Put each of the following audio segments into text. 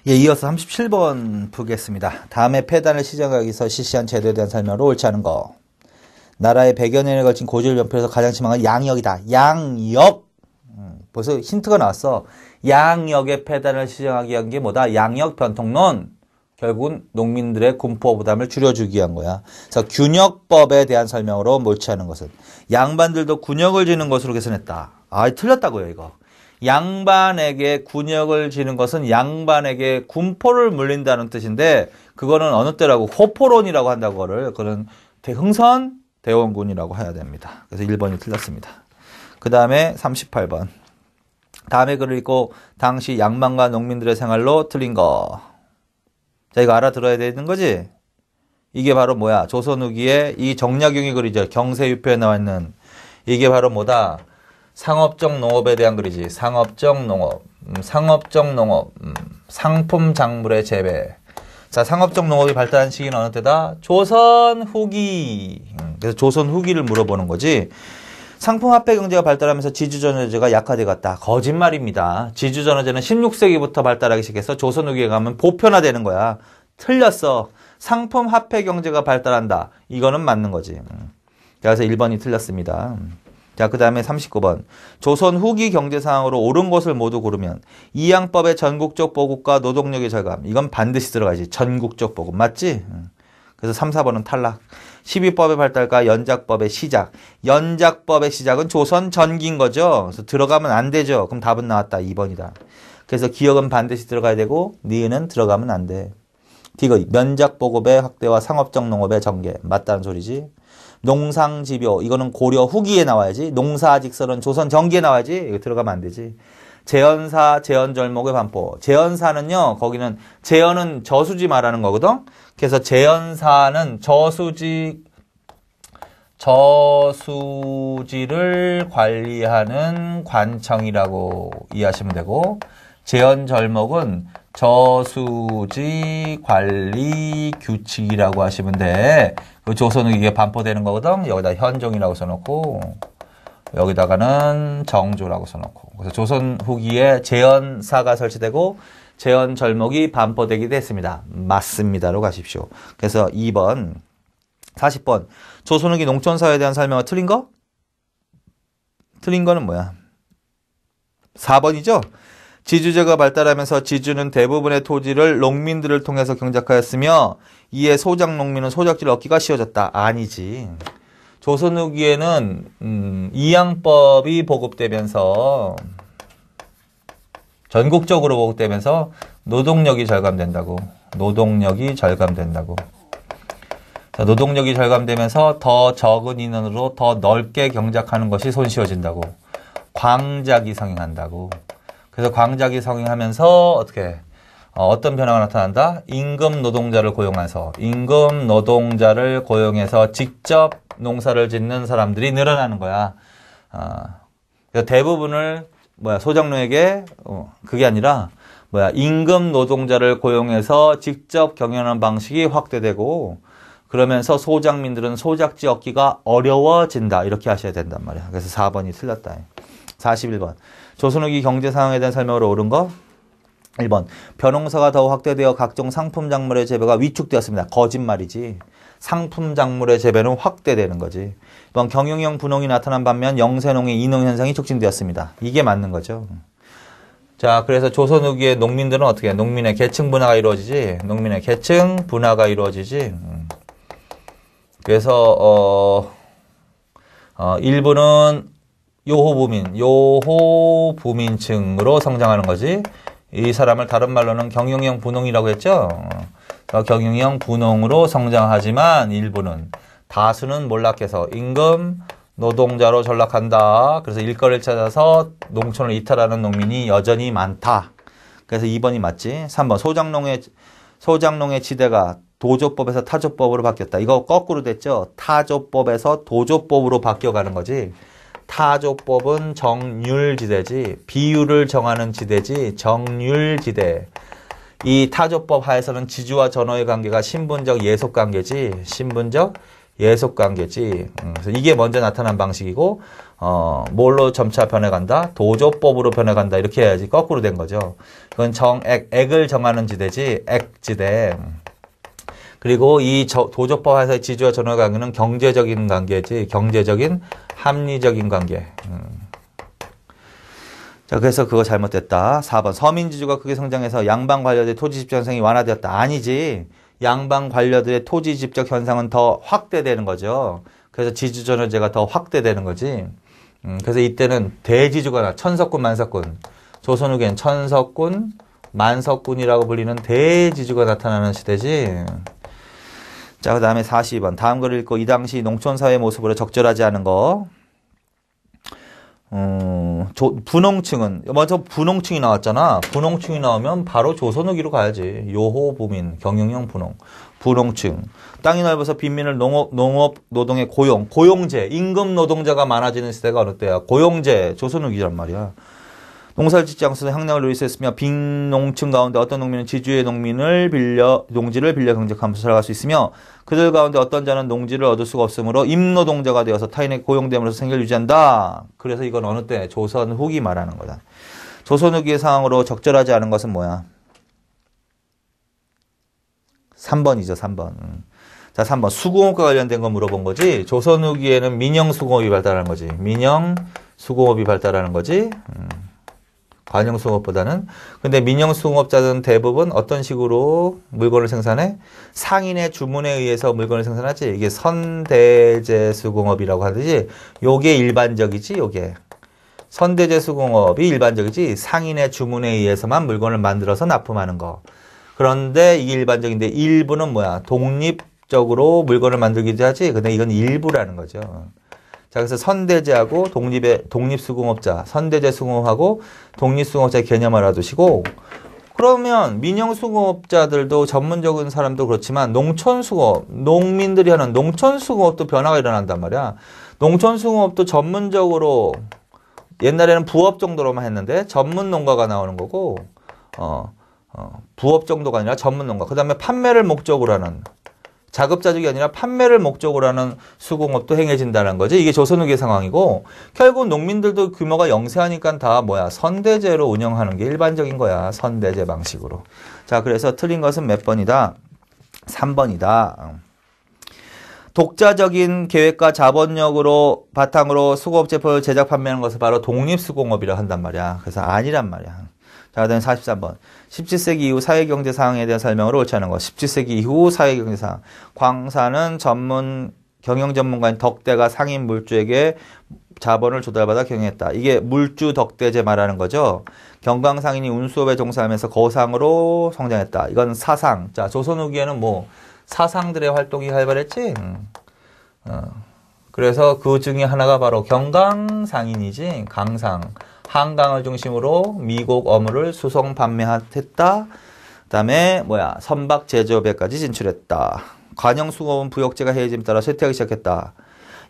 예, 이어서 37번 보겠습니다. 다음에 폐단을 시정하기 위해서 실시한 제도에 대한 설명으로 옳지 않은 거. 나라의 100여 년에 걸친 고질 변폐에서 가장 심한 건 양역이다. 양역. 벌써 힌트가 나왔어. 양역의 폐단을 시정하기 위한 게 뭐다? 양역 변통론. 결국은 농민들의 군포 부담을 줄여주기 위한 거야. 그래서 균역법에 대한 설명으로 옳지 않은 것은 양반들도 군역을 지는 것으로 계산했다. 아, 틀렸다고요, 이거. 양반에게 군역을 지는 것은 양반에게 군포를 물린다는 뜻인데 그거는 어느 때라고 호포론이라고 한다고 그거는 흥선 대원군이라고 해야 됩니다. 그래서 1번이 틀렸습니다. 그 다음에 38번. 다음에 글을 읽고 당시 양반과 농민들의 생활로 틀린 거. 자, 이거 알아들어야 되는 거지? 이게 바로 뭐야? 조선 후기에 이 정약용의 글이죠. 경세유표에 나와 있는 이게 바로 뭐다? 상업적 농업에 대한 글이지. 상업적 농업, 상품 작물의 재배. 자, 상업적 농업이 발달한 시기는 어느 때다? 조선 후기. 그래서 조선 후기를 물어보는 거지. 상품 화폐 경제가 발달하면서 지주전화제가 약화돼 갔다. 거짓말입니다. 지주전화제는 16세기부터 발달하기 시작해서 조선 후기에 가면 보편화되는 거야. 틀렸어. 상품 화폐 경제가 발달한다. 이거는 맞는 거지. 그래서 1번이 틀렸습니다. 자, 그 다음에 39번. 조선 후기 경제 상황으로 옳은 것을 모두 고르면 이양법의 전국적 보급과 노동력의 절감. 이건 반드시 들어가야지. 전국적 보급. 맞지? 그래서 3, 4번은 탈락. 12법의 발달과 연작법의 시작. 연작법의 시작은 조선 전기인 거죠. 그래서 들어가면 안 되죠. 그럼 답은 나왔다. 2번이다. 그래서 기억은 반드시 들어가야 되고 니은은 들어가면 안 돼. 디귿. 면작보급의 확대와 상업적 농업의 전개. 맞다는 소리지. 농상집요. 이거는 고려 후기에 나와야지. 농사직설은 조선 전기에 나와야지. 이거 들어가면 안 되지. 재현사, 재현절목의 반포. 재현사는요, 거기는, 재현은 저수지 말하는 거거든? 그래서 재현사는 저수지를 관리하는 관청이라고 이해하시면 되고, 재현절목은 저수지 관리 규칙이라고 하시면 돼. 그 조선은 이게 반포되는 거거든? 여기다 현종이라고 써놓고, 여기다가는 정조라고 써놓고. 그래서 조선 후기에 재현사가 설치되고 재현절목이 반포되기도 했습니다. 맞습니다로 가십시오. 그래서 2번, 40번. 조선 후기 농촌사회에 대한 설명은 틀린 거? 틀린 거는 뭐야? 4번이죠? 지주제가 발달하면서 지주는 대부분의 토지를 농민들을 통해서 경작하였으며 이에 소작농민은 소작지를 얻기가 쉬워졌다. 아니지. 조선 후기에는 이양법이 보급되면서 전국적으로 보급되면서 노동력이 절감된다고. 노동력이 절감된다고. 자, 노동력이 절감되면서 더 적은 인원으로 더 넓게 경작하는 것이 손쉬워진다고. 광작이 성행한다고. 그래서 광작이 성행하면서 어떻게 어떤 변화가 나타난다? 임금 노동자를 고용해서 직접 농사를 짓는 사람들이 늘어나는 거야. 그래서 대부분을 소작농에게 그게 아니라 임금 노동자를 고용해서 직접 경영하는 방식이 확대되고 그러면서 소작민들은 소작지 얻기가 어려워진다. 이렇게 하셔야 된단 말이야. 그래서 4번이 틀렸다. 41번. 조선 후기 경제 상황에 대한 설명으로 옳은 거? 1번. 벼농사가 더욱 확대되어 각종 상품 작물의 재배가 위축되었습니다. 거짓말이지. 상품 작물의 재배는 확대되는 거지. 2번. 경영형 분홍이 나타난 반면 영세농의 이농 현상이 촉진되었습니다. 이게 맞는 거죠. 자, 그래서 조선 후기의 농민들은 어떻게 해? 농민의 계층 분화가 이루어지지. 농민의 계층 분화가 이루어지지. 그래서 1부는 요호부민층으로 성장하는 거지. 이 사람을 다른 말로는 경영형 분홍이라고 했죠. 경영형 분홍으로 성장하지만 일부는 다수는 몰락해서 임금 노동자로 전락한다. 그래서 일거리를 찾아서 농촌을 이탈하는 농민이 여전히 많다. 그래서 2번이 맞지. 3번. 소작농의 지대가 도조법에서 타조법으로 바뀌었다. 이거 거꾸로 됐죠. 타조법에서 도조법으로 바뀌어가는 거지. 타조법은 정률지대지. 비율을 정하는 지대지. 정률지대. 이 타조법 하에서는 지주와 전호의 관계가 신분적 예속관계지. 신분적 예속관계지. 그래서 이게 먼저 나타난 방식이고, 뭘로 점차 변해간다? 도조법으로 변해간다. 이렇게 해야지 거꾸로 된 거죠. 이건 정액, 액을 정하는 지대지, 액지대. 그리고 이 도조법에서의 지주와 전후의 관계는 경제적인 관계지, 경제적인 합리적인 관계. 자, 그래서 그거 잘못됐다. 4번. 서민지주가 크게 성장해서 양방 관료들의 토지집적 현상이 완화되었다. 아니지. 양방 관료들의 토지집적 현상은 더 확대되는 거죠. 그래서 지주전환제가 더 확대되는 거지. 그래서 이때는 대지주가 천석군, 만석군. 조선 후기엔 천석군, 만석군이라고 불리는 대지주가 나타나는 시대지. 자, 그 다음에 42번. 다음 글을 읽고 이 당시 농촌사회 모습으로 적절하지 않은 거. 분홍층은, 먼저 분홍층이 나왔잖아. 분홍층이 나오면 바로 조선 후기로 가야지. 요호부민, 경영형 분홍. 분홍층. 땅이 넓어서 빈민을 농업 노동의 고용제, 임금 노동자가 많아지는 시대가 어느 때야? 고용제, 조선 후기란 말이야. 농사를 짓지 않고서 향락을 누릴 수 있으며 빈농층 가운데 어떤 농민은 지주의 농지를 빌려 경작하면서 살아갈 수 있으며 그들 가운데 어떤 자는 농지를 얻을 수가 없으므로 임노동자가 되어서 타인에게 고용됨으로써 생계를 유지한다. 그래서 이건 어느 때? 조선 후기 말하는 거다. 조선 후기의 상황으로 적절하지 않은 것은 뭐야? 3번이죠, 3번. 자, 3번. 수공업과 관련된 거 물어본 거지. 조선 후기에는 민영 수공업이 발달하는 거지. 민영 수공업이 발달하는 거지. 관영 수공업보다는. 근데 민영 수공업자들은 대부분 어떤 식으로 물건을 생산해? 상인의 주문에 의해서 물건을 생산하지. 이게 선대제 수공업이라고 하듯이 요게 일반적이지, 요게. 선대제 수공업이 일반적이지 상인의 주문에 의해서만 물건을 만들어서 납품하는 거. 그런데 이게 일반적인데 일부는 뭐야? 독립적으로 물건을 만들기도 하지. 근데 이건 일부라는 거죠. 자, 그래서 선대제하고 독립수공업자, 선대제 수공업하고 독립수공업자의 개념을 알아두시고, 그러면 민영수공업자들도 전문적인 사람도 그렇지만 농촌수공업, 농민들이 하는 농촌수공업도 변화가 일어난단 말이야. 농촌수공업도 전문적으로 옛날에는 부업 정도로만 했는데 전문 농가가 나오는 거고, 부업 정도가 아니라 전문 농가. 그 다음에 판매를 목적으로 하는, 자급자족이 아니라 판매를 목적으로 하는 수공업도 행해진다는 거지. 이게 조선 후기 상황이고, 결국 농민들도 규모가 영세하니까 다 뭐야? 선대제로 운영하는 게 일반적인 거야. 선대제 방식으로. 자, 그래서 틀린 것은 몇 번이다? 3번이다. 독자적인 계획과 자본력으로 바탕으로 수공업 제품을 제작 판매하는 것을 바로 독립수공업이라 한단 말이야. 그래서 아니란 말이야. 자, 그 다음에 43번. 17세기 이후 사회경제 상황에 대한 설명으로 옳지 않은 것. 17세기 이후 사회경제 상황. 광사는 경영 전문가인 덕대가 상인 물주에게 자본을 조달받아 경영했다. 이게 물주 덕대제 말하는 거죠. 경광상인이 운수업에 종사하면서 거상으로 성장했다. 이건 사상. 자, 조선 후기에는 뭐 사상들의 활동이 활발했지. 그래서 그 중에 하나가 바로 경광상인이지. 강상. 한강을 중심으로 미국 어물을 수송 판매했다. 그다음에 선박 제조업에까지 진출했다. 관영수공업은 부역제가 해짐에 따라 쇠퇴하기 시작했다.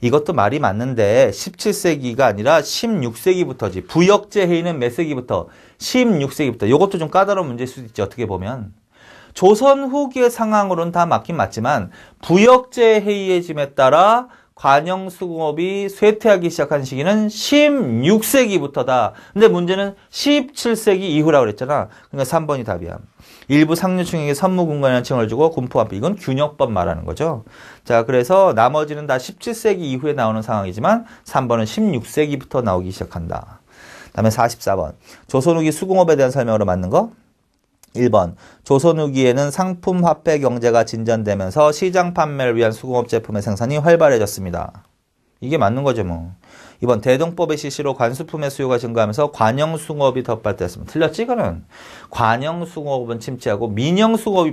이것도 말이 맞는데 17세기가 아니라 16세기부터지. 부역제 해이는 몇 세기부터? 16세기부터. 이것도 좀 까다로운 문제일 수도 있지. 어떻게 보면. 조선 후기의 상황으로는 다 맞긴 맞지만 부역제 해이해짐에 따라 관영수공업이 쇠퇴하기 시작한 시기는 16세기부터다. 근데 문제는 17세기 이후라고 그랬잖아. 그러니까 3번이 답이야. 일부 상류층에게 선무군관이라는 칭을 주고 군포합. 이건 균역법 말하는 거죠. 자, 그래서 나머지는 다 17세기 이후에 나오는 상황이지만 3번은 16세기부터 나오기 시작한다. 다음에 44번. 조선 후기 수공업에 대한 설명으로 맞는 거? 1번. 조선 후기에는 상품 화폐 경제가 진전되면서 시장 판매를 위한 수공업 제품의 생산이 활발해졌습니다. 이게 맞는 거죠, 뭐. 2번. 대동법의 실시로 관수품의 수요가 증가하면서 관영수공업이 더 발달했습니다. 틀렸지, 이거는? 관영수공업은 침체하고 민영수공업이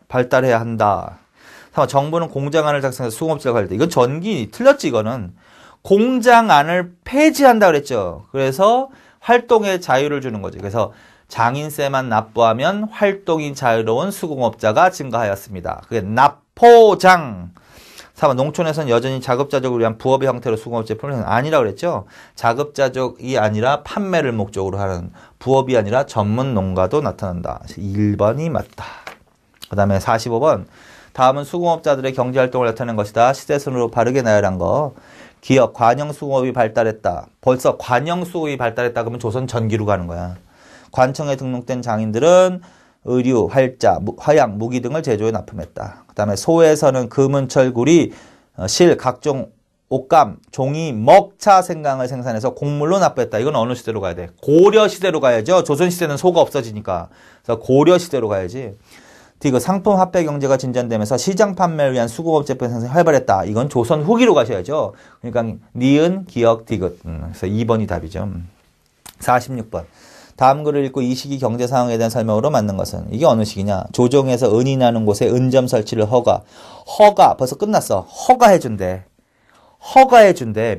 발달해야 한다. 3번. 정부는 공장안을 작성해서 수공업자가 관리돼. 이건 전기. 틀렸지, 이거는? 공장안을 폐지한다 그랬죠. 그래서 활동의 자유를 주는 거지. 그래서 장인세만 납부하면 활동이 자유로운 수공업자가 증가하였습니다. 그게 납포장. 4번. 농촌에서는 여전히 자급자족을 위한 부업의 형태로 수공업 제품을 아니라고 그랬죠. 자급자족이 아니라 판매를 목적으로 하는 부업이 아니라 전문 농가도 나타난다. 1번이 맞다. 그 다음에 45번. 다음은 수공업자들의 경제활동을 나타낸 것이다. 시대순으로 바르게 나열한 거. 기역, 관영수공업이 발달했다. 벌써 관영수공업이 발달했다 그러면 조선 전기로 가는 거야. 관청에 등록된 장인들은 의류, 활자, 화양, 무기 등을 제조해 납품했다. 그 다음에 소에서는 금은철, 구리, 실, 각종 옷감, 종이, 먹차, 생강을 생산해서 곡물로 납부했다. 이건 어느 시대로 가야 돼? 고려 시대로 가야죠. 조선 시대는 소가 없어지니까. 그래서 고려 시대로 가야지. 디귿, 상품 화폐 경제가 진전되면서 시장 판매를 위한 수공업 제품 생산이 활발했다. 이건 조선 후기로 가셔야죠. 그러니까 니은, 기역, 디귿. 그래서 2번이 답이죠. 46번. 다음 글을 읽고 이 시기 경제 상황에 대한 설명으로 맞는 것은 이게 어느 시기냐? 조정에서 은이 나는 곳에 은점 설치를 허가 벌써 끝났어. 허가해준대.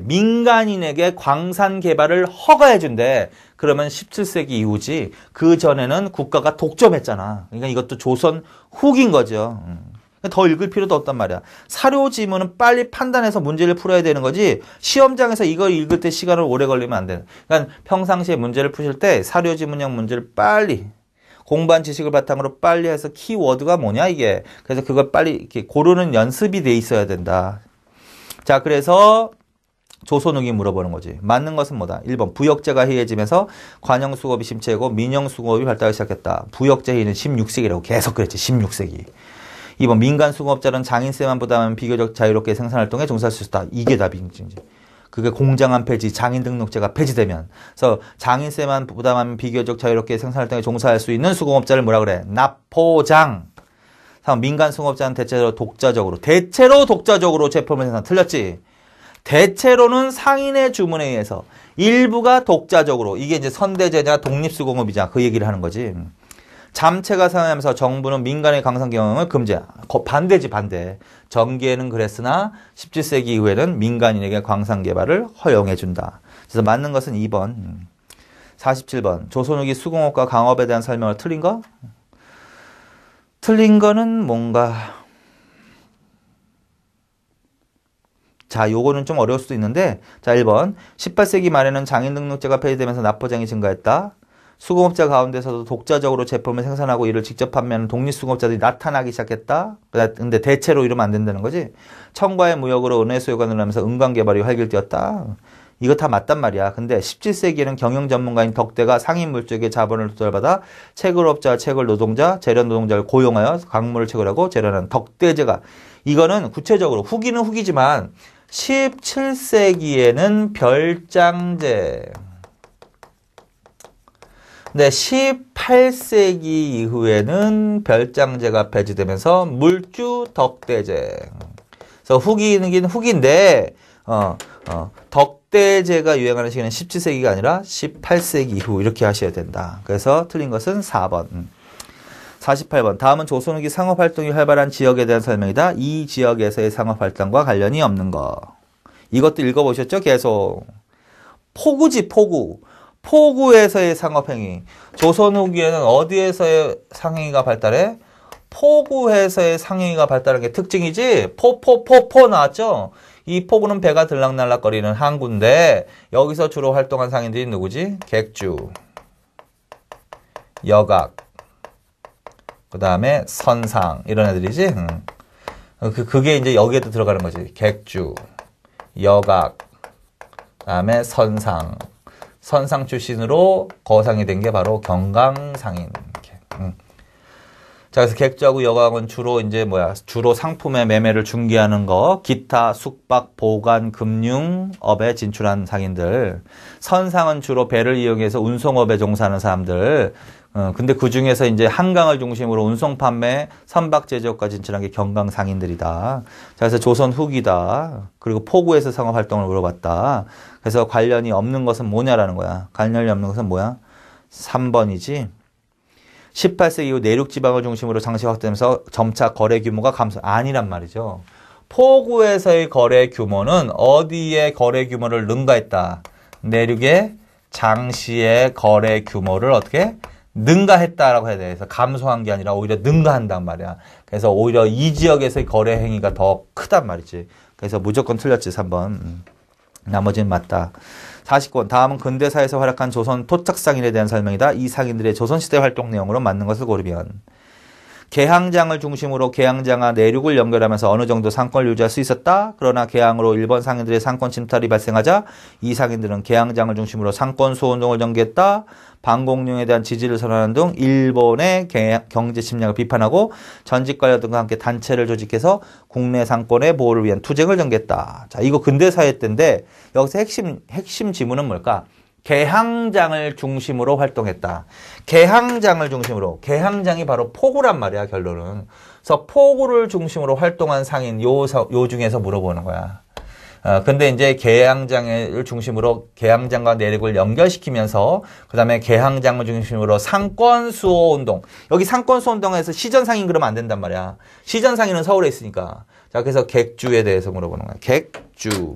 민간인에게 광산 개발을 허가해준대. 그러면 17세기 이후지. 그 전에는 국가가 독점했잖아. 그러니까 이것도 조선 후기인 거죠. 더 읽을 필요도 없단 말이야. 사료 지문은 빨리 판단해서 문제를 풀어야 되는 거지. 시험장에서 이걸 읽을 때 시간을 오래 걸리면 안 돼. 그러니까 평상시에 문제를 푸실 때 사료 지문형 문제를 빨리 공부한 지식을 바탕으로 빨리 해서 키워드가 뭐냐 이게. 그래서 그걸 빨리 이렇게 고르는 연습이 돼 있어야 된다. 자, 그래서 조선 후기 물어보는 거지. 맞는 것은 뭐다? 1번 부역제가 희해지면서 관영수급이 심취하고 민영수급이 발달하기 시작했다. 부역제 희는 16세기라고 계속 그랬지. 16세기. 2번 민간 수공업자는 장인세만 부담하면 비교적 자유롭게 생산활동에 종사할 수 있다. 이게 답이지. 그게 공장안 폐지, 장인 등록제가 폐지되면. 그래서 장인세만 부담하면 비교적 자유롭게 생산활동에 종사할 수 있는 수공업자를 뭐라 그래? 납포장. 3번 민간 수공업자는 대체로 독자적으로 제품을 생산. 틀렸지? 대체로는 상인의 주문에 의해서 일부가 독자적으로. 이게 이제 선대제냐 독립수공업이냐 그 얘기를 하는 거지. 잠체가 상하면서 정부는 민간의 강산 경영을 금지. 반대지 반대. 전기에는 그랬으나 17세기 이후에는 민간인에게 광산 개발을 허용해준다. 그래서 맞는 것은 2번. 47번. 조선 후기 수공업과 강업에 대한 설명을 틀린 거? 틀린 거는 뭔가. 자, 요거는 좀 어려울 수도 있는데. 자, 1번. 18세기 말에는 장인 등록제가 폐지되면서 납포장이 증가했다. 수공업자 가운데서도 독자적으로 제품을 생산하고 이를 직접 판매하는 독립수공업자들이 나타나기 시작했다. 근데 대체로 이러면 안 된다는 거지. 청과의 무역으로 은혜 수요가 늘어나면서 은광 개발이 활길되었다. 이거 다 맞단 말이야. 근데 17세기에는 경영 전문가인 덕대가 상인 물주에게 자본을 조달받아 채굴업자와 채굴 노동자, 재련 노동자를 고용하여 광물을 채굴하고 재련하는 덕대제가. 이거는 구체적으로 후기는 후기지만 17세기에는 별장제. 네, 18세기 이후에는 별장제가 폐지되면서 물주 덕대제. 그래서 후기는 후기인데, 덕대제가 유행하는 시기는 17세기가 아니라 18세기 이후 이렇게 하셔야 된다. 그래서 틀린 것은 4번. 48번. 다음은 조선 후기 상업활동이 활발한 지역에 대한 설명이다. 이 지역에서의 상업활동과 관련이 없는 거. 이것도 읽어보셨죠? 계속. 포구지, 포구. 포구에서의 상업행위. 조선 후기에는 어디에서의 상행위가 발달해? 포구에서의 상행위가 발달한 게 특징이지? 포 나왔죠? 이 포구는 배가 들락날락거리는 항구인데 여기서 주로 활동한 상인들이 누구지? 객주, 여각, 그 다음에 선상 이런 애들이지? 그게 이제 여기에도 들어가는 거지. 객주, 여각, 그 다음에 선상. 선상 출신으로 거상이 된 게 바로 경강상인. 자, 그래서 객주하고 여각은 주로 주로 상품의 매매를 중개하는 거, 기타, 숙박, 보관, 금융업에 진출한 상인들. 선상은 주로 배를 이용해서 운송업에 종사하는 사람들. 근데 그 중에서 이제 한강을 중심으로 운송 판매, 선박 제조업까지 진출한 게 경강 상인들이다. 자, 그래서 조선 후기다. 그리고 포구에서 상업 활동을 물어봤다. 그래서 관련이 없는 것은 뭐냐라는 거야. 관련이 없는 것은 뭐야? 3번이지. 18세기 이후 내륙 지방을 중심으로 장시 확대되면서 점차 거래 규모가 감소. 아니란 말이죠. 포구에서의 거래 규모는 어디에 거래 규모를 능가했다. 내륙의 장시의 거래 규모를 어떻게? 능가했다라고 해야 돼. 그래서 감소한 게 아니라 오히려 능가한단 말이야. 그래서 오히려 이 지역에서의 거래 행위가 더 크단 말이지. 그래서 무조건 틀렸지, 3번. 나머지는 맞다. 49번. 다음은 근대사에서 활약한 조선 토착상인에 대한 설명이다. 이 상인들의 조선시대 활동 내용으로 맞는 것을 고르면. 개항장을 중심으로 개항장과 내륙을 연결하면서 어느 정도 상권을 유지할 수 있었다. 그러나 개항으로 일본 상인들의 상권 침탈이 발생하자 이 상인들은 개항장을 중심으로 상권 수호운동을 전개했다. 반공룡에 대한 지지를 선언하는 등 일본의 경제 침략을 비판하고 전직 관료들과 함께 단체를 조직해서 국내 상권의 보호를 위한 투쟁을 전개했다. 자, 이거 근대사회 때인데 여기서 핵심 지문은 뭘까? 개항장을 중심으로 활동했다. 개항장을 중심으로. 개항장이 바로 포구란 말이야, 결론은. 그래서 포구를 중심으로 활동한 상인 요 중에서 물어보는 거야. 근데 이제 개항장을 중심으로 개항장과 내륙을 연결시키면서 그 다음에 개항장을 중심으로 상권 수호 운동. 여기 상권 수호 운동에서 시전 상인 그러면 안 된단 말이야. 시전 상인은 서울에 있으니까. 자, 그래서 객주에 대해서 물어보는 거야. 객주.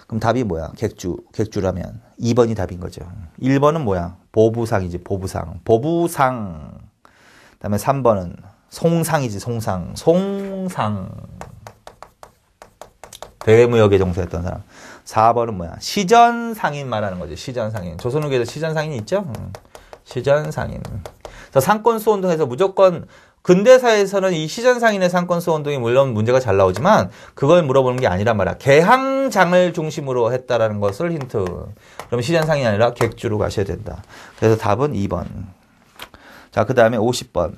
그럼 답이 뭐야? 객주라면 2번이 답인 거죠. 1번은 뭐야? 보부상이지, 보부상. 보부상. 그다음에 3번은 송상이지, 송상. 송상. 대무역에 종사했던 사람. 4번은 뭐야? 시전상인 말하는 거지. 시전상인. 조선후기에도 시전상인이 있죠? 시전상인. 그래서 상권수호운동에서 무조건 근대사에서는 이 시전상인의 상권수호운동이 물론 문제가 잘 나오지만 그걸 물어보는 게 아니란 말이야. 개항장을 중심으로 했다라는 것을 힌트. 그럼 시전상인이 아니라 객주로 가셔야 된다. 그래서 답은 2번. 자, 그 다음에 50번.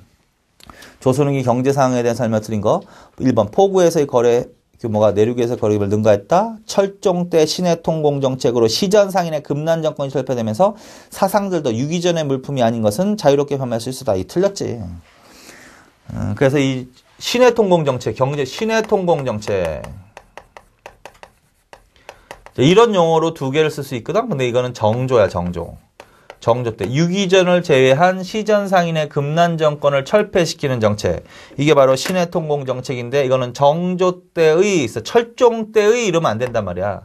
조선후기 경제상황에 대한 설명 드린 거. 1번. 포구에서의 거래 규모가 내륙에서 거래를 능가했다. 철종 때 신해통공 정책으로 시전상인의 금난 정권이 철폐되면서 사상들도 유기전의 물품이 아닌 것은 자유롭게 판매할 수 있었다. 이 틀렸지. 그래서 이 신해통공 정책, 경제 신해통공 정책 이런 용어로 두 개를 쓸 수 있거든. 근데 이거는 정조야, 정조. 정조 때 유기전을 제외한 시전상인의 금난 정권을 철폐시키는 정책. 이게 바로 신해통공 정책인데 이거는 정조 때의 철종 때의 이러면 안 된단 말이야.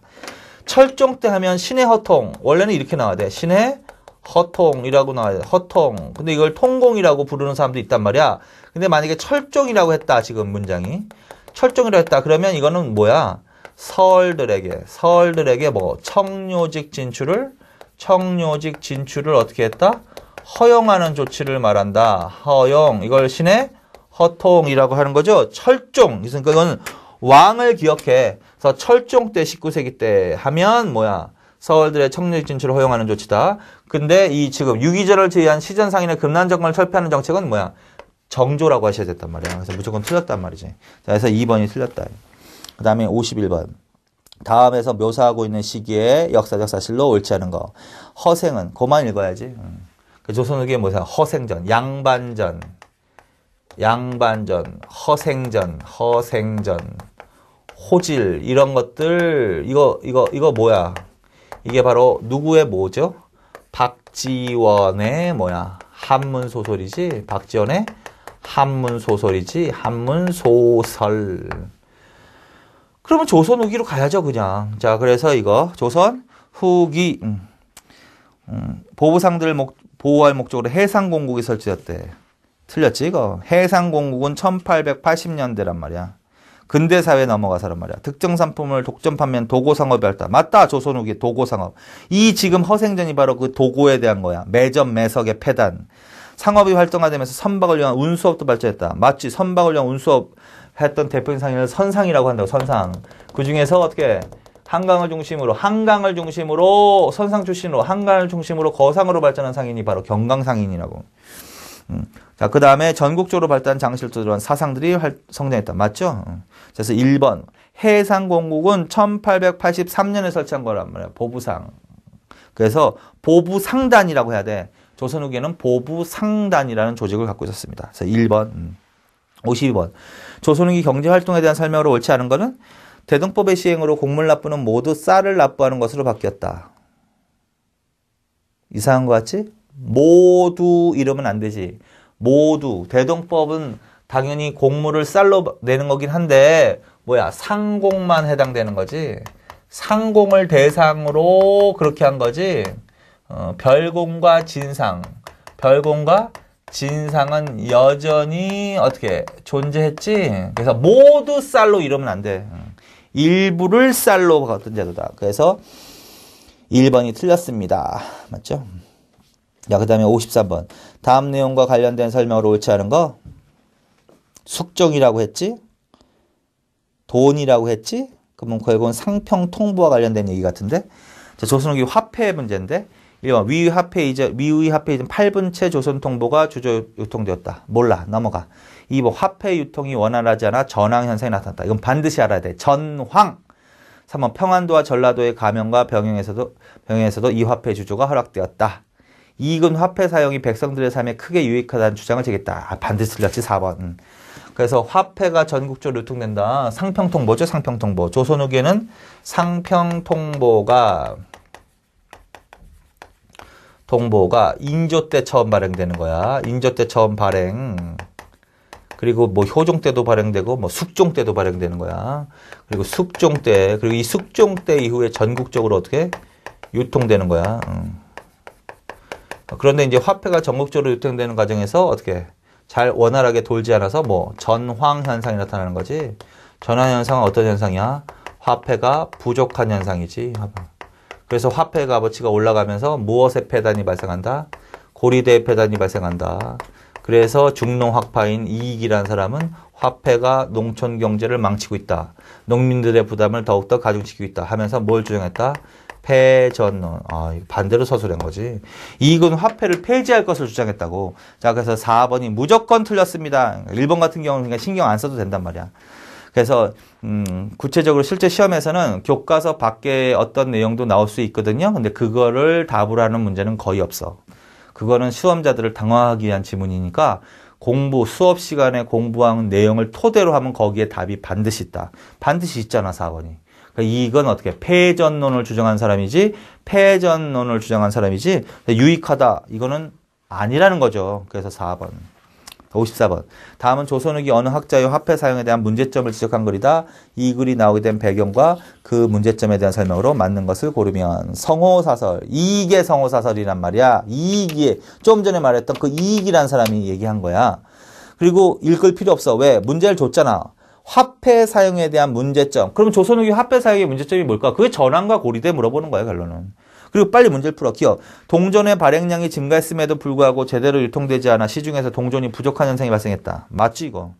철종 때 하면 신해허통. 원래는 이렇게 나와야 돼. 신해허통이라고 나와야 돼. 허통. 근데 이걸 통공이라고 부르는 사람도 있단 말이야. 근데 만약에 철종이라고 했다. 지금 문장이. 철종이라고 했다. 그러면 이거는 뭐야? 서얼들에게 뭐 청료직 진출을 어떻게 했다? 허용하는 조치를 말한다. 허용. 이걸 신의 허통이라고 하는 거죠. 철종. 그러니까 이건 왕을 기억해. 그래서 철종 때 19세기 때 하면 뭐야? 서울들의 청료직 진출을 허용하는 조치다. 근데 이 지금 유기전을 제외한 시전상인의 금난 정권을 철폐하는 정책은 뭐야? 정조라고 하셔야 됐단 말이야. 그래서 무조건 틀렸단 말이지. 자, 그래서 2번이 틀렸다. 그 다음에 51번. 다음에서 묘사하고 있는 시기에 역사적 사실로 옳지 않은 거. 허생은 그만 읽어야지. 조선후기에 뭐야? 허생전, 양반전, 허생전, 호질 이런 것들 이거 뭐야? 이게 바로 누구의 뭐죠? 박지원의 뭐야? 한문 소설이지. 박지원의 한문 소설이지. 한문 소설. 그러면 조선 후기로 가야죠, 그냥. 자, 그래서 이거 조선 후기 보부상들을 보호할 목적으로 해상공국이 설치됐대. 틀렸지, 이거. 해상공국은 1880년대란 말이야. 근대사회에 넘어가서란 말이야. 특정 상품을 독점 판매한 도고상업이 할다. 맞다, 조선 후기 도고상업. 이 지금 허생전이 바로 그 도고에 대한 거야. 매점, 매석의 폐단. 상업이 활성화되면서 선박을 위한 운수업도 발전했다. 맞지, 선박을 위한 운수업 했던 대표적인 상인을 선상이라고 한다고. 선상. 그 중에서 어떻게 한강을 중심으로 선상 출신으로 한강을 중심으로 거상으로 발전한 상인이 바로 경강상인이라고. 자, 그 다음에 전국적으로 발달한 장실도 들어간 사상들이 성장했다. 맞죠? 그래서 1번 해상공국은 1883년에 설치한 거란 말이야. 보부상. 그래서 보부상단이라고 해야 돼. 조선 후기에는 보부상단이라는 조직을 갖고 있었습니다. 그래서 1번. 52번. 조선후기 경제활동에 대한 설명으로 옳지 않은 것은 대동법의 시행으로 곡물 납부는 모두 쌀을 납부하는 것으로 바뀌었다. 이상한 것 같지? 모두 이러면 안 되지. 모두. 대동법은 당연히 곡물을 쌀로 내는 거긴 한데 뭐야? 상공만 해당되는 거지. 상공을 대상으로 그렇게 한 거지. 별공과 진상. 별공과 진상은 여전히 어떻게 존재했지. 그래서 모두 쌀로 이러면 안 돼. 일부를 쌀로 바꿨던 제도다. 그래서 1번이 틀렸습니다. 맞죠? 자, 그 다음에 53번. 다음 내용과 관련된 설명으로 옳지 않은 거. 숙종이라고 했지? 돈이라고 했지? 그러면 결국은 상평 통보와 관련된 얘기 같은데? 자, 조선 후기 화폐 문제인데 1번 위의 화폐 이전 8분체 조선 통보가 주저 유통되었다. 몰라. 넘어가. 2번 화폐 유통이 원활하지 않아 전황 현상이 나타났다. 이건 반드시 알아야 돼. 전황. 3번 평안도와 전라도의 가명과 병영에서도 이 화폐 주조가 허락되었다. 이익은 화폐 사용이 백성들의 삶에 크게 유익하다는 주장을 제기했다. 반드시 틀렸지 4번. 그래서 화폐가 전국적으로 유통된다. 상평통보죠. 상평통보. 조선 후기에는 상평통보가 인조 때 처음 발행되는 거야. 인조 때 처음 발행. 그리고 뭐 효종 때도 발행되고 뭐 숙종 때도 발행되는 거야. 그리고 숙종 때, 그리고 이 숙종 때 이후에 전국적으로 어떻게 유통되는 거야. 그런데 이제 화폐가 전국적으로 유통되는 과정에서 어떻게 잘 원활하게 돌지 않아서 뭐 전황 현상이 나타나는 거지. 전황 현상은 어떤 현상이야? 화폐가 부족한 현상이지. 그래서 화폐 값어치가 올라가면서 무엇의 폐단이 발생한다? 고리대의 폐단이 발생한다. 그래서 중농학파인 이익이라는 사람은 화폐가 농촌 경제를 망치고 있다. 농민들의 부담을 더욱더 가중시키고 있다 하면서 뭘 주장했다? 폐전론. 반대로 서술한 거지. 이익은 화폐를 폐지할 것을 주장했다고. 자, 그래서 4번이 무조건 틀렸습니다. 1번 같은 경우는 그냥 신경 안 써도 된단 말이야. 그래서 구체적으로 실제 시험에서는 교과서 밖에 어떤 내용도 나올 수 있거든요. 근데 그거를 답으로 하는 문제는 거의 없어. 그거는 시험자들을 당황하기 위한 지문이니까 수업 시간에 공부한 내용을 토대로 하면 거기에 답이 반드시 있다. 반드시 있잖아, 4번이. 그러니까 이건 어떻게 폐전론을 주장한 사람이지 유익하다. 이거는 아니라는 거죠. 그래서 4번. 54번. 다음은 조선 후기 어느 학자의 화폐 사용에 대한 문제점을 지적한 글이다. 이 글이 나오게 된 배경과 그 문제점에 대한 설명으로 맞는 것을 고르면 성호사설. 이익의 성호사설이란 말이야. 이익이 좀 전에 말했던 그 이익이란 사람이 얘기한 거야. 그리고 읽을 필요 없어. 왜? 문제를 줬잖아. 화폐 사용에 대한 문제점. 그럼 조선 후기 화폐 사용의 문제점이 뭘까? 그게 전환과 고리대 물어보는 거야, 결론은. 그리고 빨리 문제를 풀어. 기억. 동전의 발행량이 증가했음에도 불구하고 제대로 유통되지 않아 시중에서 동전이 부족한 현상이 발생했다. 맞지 이거?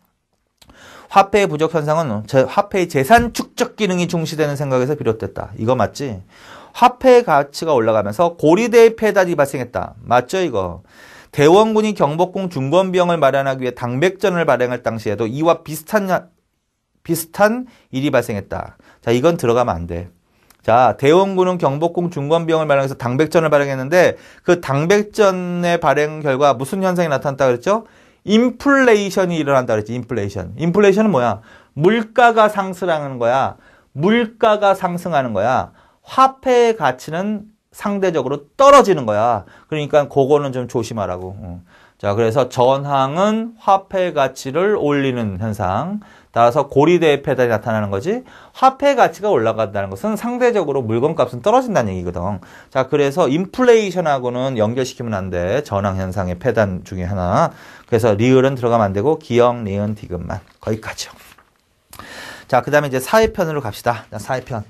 화폐의 부족 현상은 화폐의 재산 축적 기능이 중시되는 생각에서 비롯됐다. 이거 맞지? 화폐의 가치가 올라가면서 고리대의 폐단이 발생했다. 맞죠 이거? 대원군이 경복궁 중건병을 마련하기 위해 당백전을 발행할 당시에도 이와 비슷한 일이 발생했다. 자, 이건 들어가면 안 돼. 자, 대원군은 경복궁 중건병을 발행해서 당백전을 발행했는데 그 당백전의 발행 결과 무슨 현상이 나타났다 그랬죠? 인플레이션이 일어난다 그랬지. 인플레이션. 인플레이션은 뭐야? 물가가 상승하는 거야. 물가가 상승하는 거야. 화폐의 가치는 상대적으로 떨어지는 거야. 그러니까 그거는 좀 조심하라고. 자, 그래서 전황은 화폐 가치를 올리는 현상. 따라서 고리대의 폐단이 나타나는 거지. 화폐 가치가 올라간다는 것은 상대적으로 물건값은 떨어진다는 얘기거든. 자, 그래서 인플레이션하고는 연결시키면 안 돼. 전황 현상의 폐단 중에 하나. 그래서 리을은 들어가면 안 되고 기역, 니은, 디귿만 거기까지요. 자, 그다음에 이제 사회편으로 갑시다. 사회편.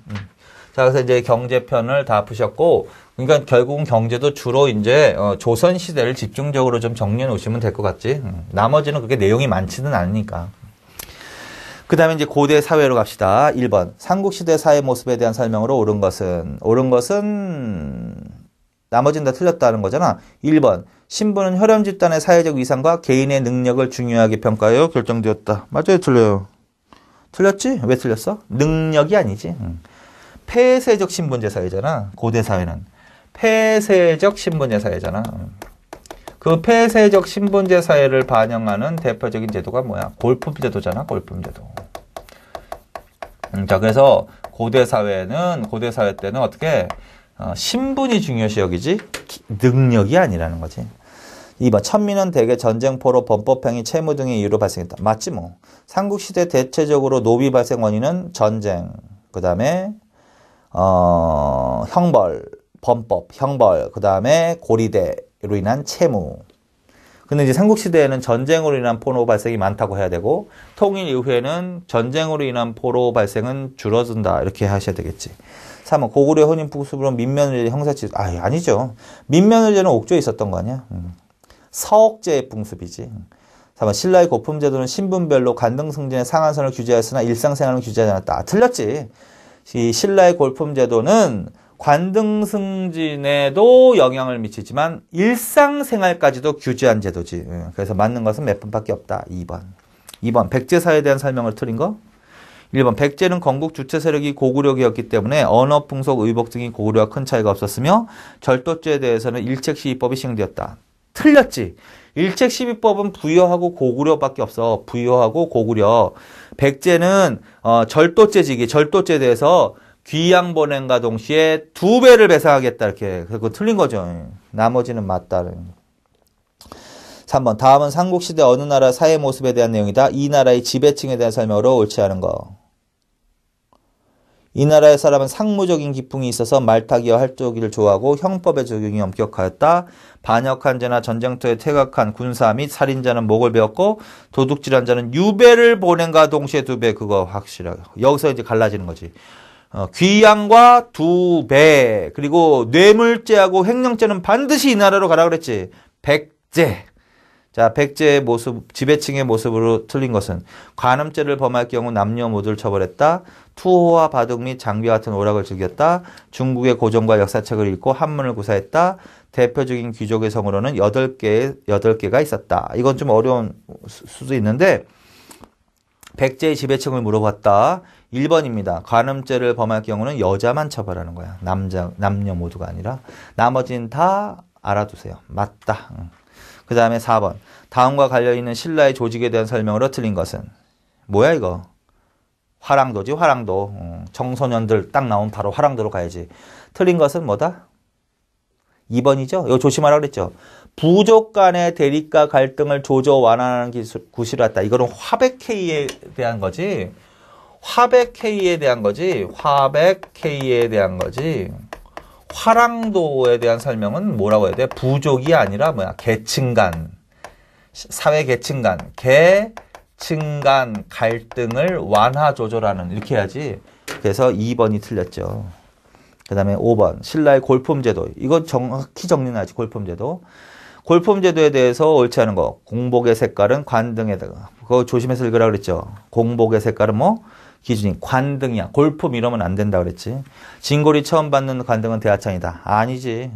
자, 그래서 이제 경제편을 다 푸셨고, 그러니까 결국은 경제도 주로 이제 조선 시대를 집중적으로 좀 정리해 놓으시면 될 것 같지. 나머지는 그렇게 내용이 많지는 않으니까. 그 다음에 이제 고대 사회로 갑시다. 1번. 삼국시대 사회 모습에 대한 설명으로 옳은 것은 나머지는 다 틀렸다는 거잖아. 1번. 신부는 혈연 집단의 사회적 위상과 개인의 능력을 중요하게 평가하여 결정되었다. 맞아요? 틀려요? 틀렸지? 왜 틀렸어? 능력이 아니지. 폐쇄적 신분제 사회잖아. 고대 사회는. 폐쇄적 신분제 사회잖아. 그 폐쇄적 신분제 사회를 반영하는 대표적인 제도가 뭐야? 골품 제도잖아, 골품 제도. 자, 그래서 고대 사회 때는 어떻게 신분이 중요시 여기지 능력이 아니라는 거지. 2번 천민은 대개 전쟁포로 범법행위, 채무 등의 이유로 발생했다. 맞지 뭐. 삼국시대 대체적으로 노비 발생 원인은 전쟁, 그 다음에 형벌, 범법, 형벌, 그 다음에 고리대로 인한 채무. 근데 이제 삼국시대에는 전쟁으로 인한 포로 발생이 많다고 해야 되고, 통일 이후에는 전쟁으로 인한 포로 발생은 줄어든다. 이렇게 하셔야 되겠지. 3번 고구려 혼인풍습으로 민면의제 형사치. 아니죠. 민면의제는 옥조에 있었던 거 아니야. 서옥제의 풍습이지. 4번 신라의 고품제도는 신분별로 관등승진의 상한선을 규제하였으나 일상생활은 규제하지 않았다. 틀렸지. 이 신라의 고품제도는 관등승진에도 영향을 미치지만 일상생활까지도 규제한 제도지. 그래서 맞는 것은 몇 번밖에 없다. 2번. 2번 백제사에 대한 설명을 틀린 거. 1번 백제는 건국 주체 세력이 고구려기였기 때문에 언어, 풍속, 의복 등이 고구려와 큰 차이가 없었으며 절도죄에 대해서는 일책시위법이 시행되었다. 틀렸지. 일책시위법은 부여하고 고구려밖에 없어. 부여하고 고구려. 백제는 절도죄지기, 절도죄에 대해서 귀양 보냄과 동시에 2배를 배상하겠다. 이렇게. 그거 틀린 거죠. 나머지는 맞다. 3번 다음은 삼국시대 어느 나라 사회 모습에 대한 내용이다. 이 나라의 지배층에 대한 설명으로 옳지 않은 거. 이 나라의 사람은 상무적인 기풍이 있어서 말타기와 활쏘기를 좋아하고 형법의 적용이 엄격하였다. 반역한 자나 전쟁터에 퇴각한 군사 및 살인자는 목을 베었고 도둑질한 자는 유배를 보낸과 동시에 2배. 그거 확실하게. 여기서 이제 갈라지는 거지. 귀양과 2배. 그리고 뇌물죄하고 횡령죄는 반드시 이 나라로 가라 그랬지. 백제. 자, 백제의 모습, 지배층의 모습으로 틀린 것은 관음죄를 범할 경우 남녀 모두를 처벌했다. 투호와 바둑 및 장비 같은 오락을 즐겼다. 중국의 고전과 역사책을 읽고 한문을 구사했다. 대표적인 귀족의 성으로는 8개가 있었다. 이건 좀 어려운 수도 있는데 백제의 지배층을 물어봤다. 1번입니다. 관음죄를 범할 경우는 여자만 처벌하는 거야. 남녀 모두가 아니라. 나머지는 다 알아두세요. 맞다. 그 다음에 4번. 다음과 관련있는 신라의 조직에 대한 설명으로 틀린 것은 뭐야 이거? 화랑도지 화랑도. 청소년들 딱 나오면 바로 화랑도로 가야지. 틀린 것은 뭐다? 2번이죠? 이거 조심하라고 그랬죠? 부족 간의 대립과 갈등을 조져 완화하는 구실을 했다. 이거는 화백회의에 대한 거지. 화백회의에 대한 거지. 화백회의에 대한 거지. 화랑도에 대한 설명은 뭐라고 해야 돼? 부족이 아니라 뭐야? 계층 간, 사회 계층 간, 계층 간 갈등을 완화 조절하는 이렇게 해야지. 그래서 2번이 틀렸죠. 그 다음에 5번 신라의 골품제도. 이거 정확히 정리해야지. 골품제도. 골품제도에 대해서 옳지 않은 거. 공복의 색깔은 관등에다가. 그거 조심해서 읽으라 그랬죠. 공복의 색깔은 뭐? 기준이 관등이야. 골품 이러면 안 된다 그랬지. 진골이 처음 받는 관등은 대하찬이다. 아니지.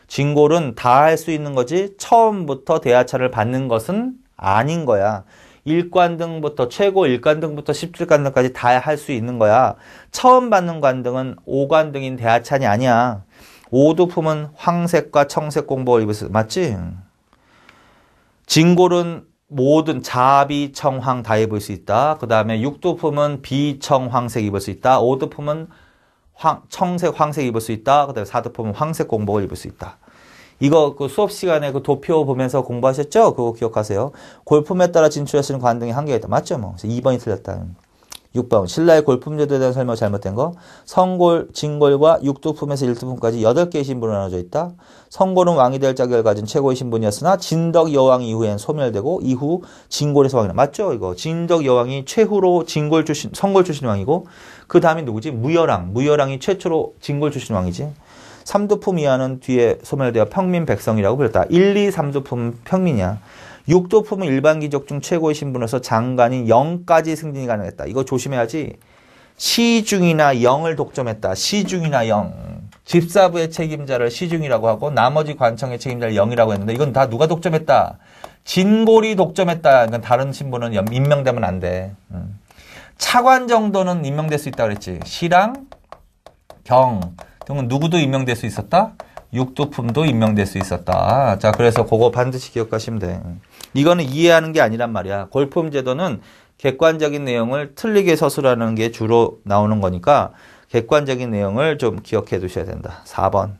진골은 다 할 수 있는 거지 처음부터 대하찬을 받는 것은 아닌 거야. 1관등부터 최고 1관등부터 17관등까지 다 할 수 있는 거야. 처음 받는 관등은 5관등인 대하찬이 아니야. 오두품은 황색과 청색 공복을 입을 수 맞지? 진골은 모든 자비, 청황 다 입을 수 있다. 그 다음에 육두품은 비청황색 입을 수 있다. 오두품은 청색, 황색 입을 수 있다. 그 다음에 사두품은 황색 공복을 입을 수 있다. 이거 그 수업 시간에 그 도표 보면서 공부하셨죠? 그거 기억하세요. 골품에 따라 진출할 수 있는 관등이 한계가 있다. 맞죠? 뭐. 그래서 2번이 틀렸다. 6번 신라의 골품제도에 대한 설명 잘못된 거. 성골, 진골과 육두품에서 1두품까지 8개의 신분으로 나눠져 있다. 성골은 왕이 될 자격을 가진 최고의 신분이었으나 진덕 여왕 이후엔 소멸되고 이후 진골에서 왕이다. 맞죠? 이거 진덕 여왕이 최후로 진골 출신, 성골 출신 왕이고 그 다음이 누구지? 무열왕. 무열왕이 최초로 진골 출신 왕이지. 3두품 이하는 뒤에 소멸되어 평민 백성이라고 불렸다. 1, 2, 3두품은 평민이야. 6도품은 일반 귀족 중 최고의 신분으로서 장관인 영까지 승진이 가능했다. 이거 조심해야지. 시중이나 영을 독점했다. 시중이나 영. 집사부의 책임자를 시중이라고 하고 나머지 관청의 책임자를 영이라고 했는데 이건 다 누가 독점했다? 진골이 독점했다. 그러니까 다른 신분은 임명되면 안 돼. 차관 정도는 임명될 수 있다고 그랬지. 시랑, 경 등은 누구도 임명될 수 있었다? 육두품도 임명될 수 있었다. 자, 그래서 그거 반드시 기억하시면 돼. 이거는 이해하는 게 아니란 말이야. 골품 제도는 객관적인 내용을 틀리게 서술하는 게 주로 나오는 거니까 객관적인 내용을 좀 기억해 두셔야 된다. 4번.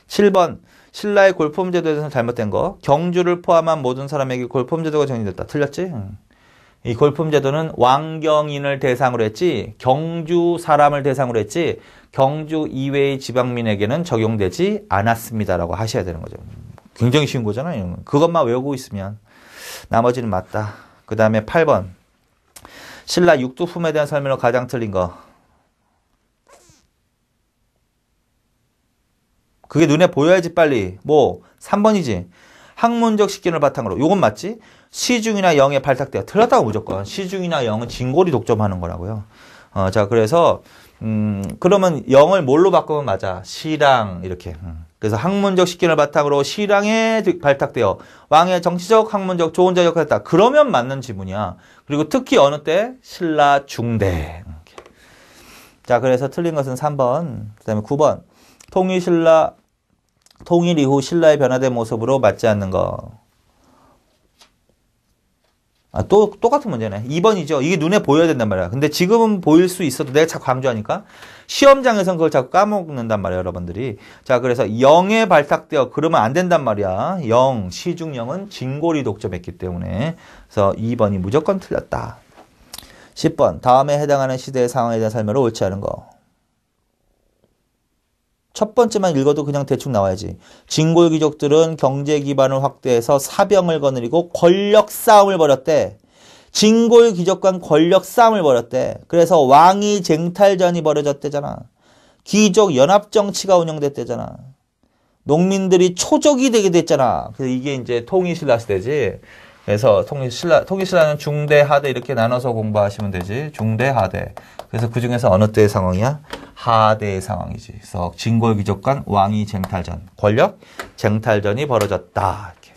7번. 신라의 골품 제도에서 잘못된 거. 경주를 포함한 모든 사람에게 골품 제도가 정리됐다. 틀렸지? 이 골품 제도는 왕경인을 대상으로 했지 경주 사람을 대상으로 했지 경주 이외의 지방민에게는 적용되지 않았습니다라고 하셔야 되는 거죠. 굉장히 쉬운 거잖아요. 그것만 외우고 있으면 나머지는 맞다. 그 다음에 8번 신라 육두품에 대한 설명으로 가장 틀린 거. 그게 눈에 보여야지 빨리. 뭐 3번이지. 학문적 식견을 바탕으로. 요건 맞지? 시중이나 영에 발탁되어. 틀렸다고 무조건. 시중이나 영은 진골이 독점하는 거라고요. 자, 그래서 그러면 영을 뭘로 바꾸면 맞아? 시랑 이렇게. 그래서 학문적 식견을 바탕으로 시랑에 발탁되어 왕의 정치적, 학문적, 조언자 역할을 했다. 그러면 맞는 지문이야. 그리고 특히 어느 때? 신라 중대. 자, 그래서 틀린 것은 3번. 그 다음에 9번. 통일 이후 신라의 변화된 모습으로 맞지 않는 거. 또 똑같은 문제네. 2번이죠. 이게 눈에 보여야 된단 말이야. 근데 지금은 보일 수 있어도 내가 자꾸 강조하니까 시험장에서는 그걸 자꾸 까먹는단 말이야, 여러분들이. 자, 그래서 영에 발탁되어 그러면 안 된단 말이야. 영, 시중영은 진골이 독점했기 때문에. 그래서 2번이 무조건 틀렸다. 10번. 다음에 해당하는 시대의 상황에 대한 설명을 옳지 않은 거. 첫 번째만 읽어도 그냥 대충 나와야지. 진골 귀족들은 경제 기반을 확대해서 사병을 거느리고 권력 싸움을 벌였대. 진골 귀족 간 권력 싸움을 벌였대. 그래서 왕위 쟁탈전이 벌어졌대잖아. 귀족 연합 정치가 운영됐대잖아. 농민들이 초족이 되게 됐잖아. 그래서 이게 이제 통일신라 시대지. 그래서 통일신라는 중대, 하대 이렇게 나눠서 공부하시면 되지. 중대, 하대. 그래서 그 중에서 어느 때의 상황이야? 하대의 상황이지. 그래서 진골 귀족 간 왕위 쟁탈전, 권력 쟁탈전이 벌어졌다. 이렇게.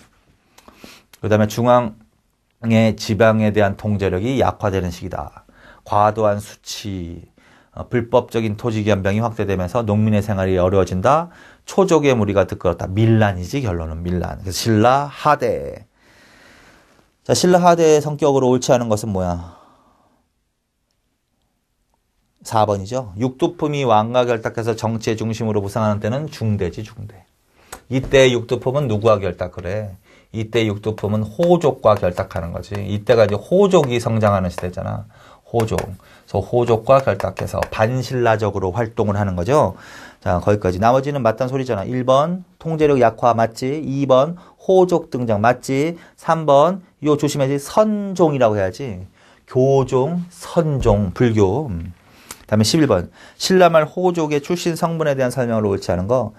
그다음에 중앙의 지방에 대한 통제력이 약화되는 시기다. 과도한 수치, 불법적인 토지 겸병이 확대되면서 농민의 생활이 어려워진다. 초족의 무리가 들끓었다. 밀란이지, 결론은 밀란. 그래서 신라 하대. 자, 신라 하대의 성격으로 옳지 않은 것은 뭐야? 4번이죠. 육두품이 왕과 결탁해서 정치의 중심으로 부상하는 때는 중대지, 중대. 이때 육두품은 누구와 결탁을 해? 이때 육두품은 호족과 결탁하는 거지. 이때가 이제 호족이 성장하는 시대잖아. 호족. 그래서 호족과 결탁해서 반신라적으로 활동을 하는 거죠. 자, 거기까지. 나머지는 맞단 소리잖아. 1번 통제력 약화 맞지? 2번 호족 등장 맞지? 3번 이거 조심해야지. 선종이라고 해야지. 교종, 선종, 불교. 다음에 11번. 신라말 호족의 출신 성분에 대한 설명을 옳지 않은 거.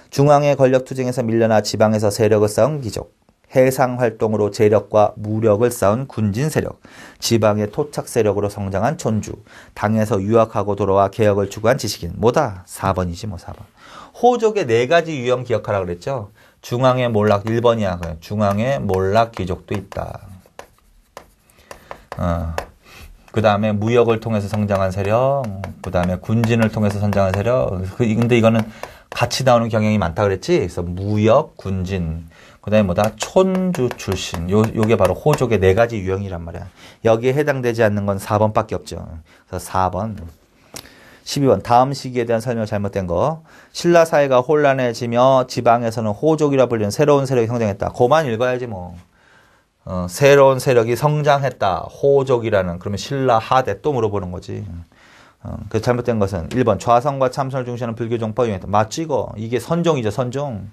중앙의 권력 투쟁에서 밀려나 지방에서 세력을 쌓은 귀족. 해상 활동으로 재력과 무력을 쌓은 군진 세력. 지방의 토착 세력으로 성장한 촌주. 당에서 유학하고 돌아와 개혁을 추구한 지식인. 뭐다? 4번이지 뭐 4번. 호족의 4가지 유형 기억하라 그랬죠. 중앙의 몰락 1번이야. 중앙의 몰락 귀족도 있다. 그 다음에 무역을 통해서 성장한 세력, 그 다음에 군진을 통해서 성장한 세력. 근데 이거는 같이 나오는 경향이 많다 그랬지? 그래서 무역, 군진, 그 다음에 뭐다? 촌주 출신. 요게 바로 호족의 4가지 유형이란 말이야. 여기에 해당되지 않는 건 4번밖에 없죠. 그래서 4번. 12번. 다음 시기에 대한 설명 잘못된 거. 신라 사회가 혼란해지며 지방에서는 호족이라 불리는 새로운 세력이 성장했다. 그만 읽어야지 뭐. 새로운 세력이 성장했다. 호족이라는. 그러면 신라 하대 또 물어보는 거지. 그 잘못된 것은 1번. 좌성과 참선을 중시하는 불교 종파가 유행했다. 맞지 이거. 이게 선종이죠. 선종.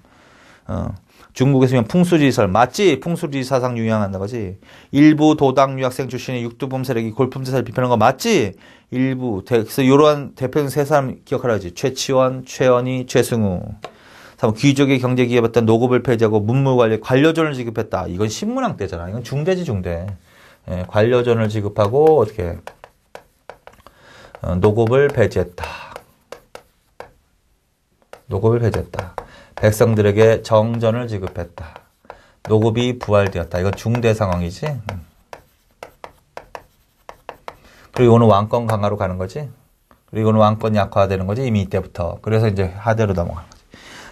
중국에서 풍수지설 맞지? 풍수지 사상 유행한다 거지. 일부 도당 유학생 출신의 육두품 세력이 골품제사를 비판한 거 맞지? 일부. 그래서 이러한 대표적인 3사람 기억하라지. 최치원, 최원희, 최승우. 귀족의 경제 기업이었던 노급을 폐지하고 문무관리 관료존을 지급했다. 이건 신문왕 때잖아. 이건 중대지 중대. 예, 관료존을 지급하고 어떻게 노급을 폐지했다. 노급을 폐지했다. 백성들에게 정전을 지급했다. 노급이 부활되었다. 이건 중대 상황이지. 그리고 이거는 왕권 강화로 가는 거지. 그리고 이거는 왕권 약화되는 거지. 이미 이때부터. 그래서 이제 하대로 넘어가는 거지.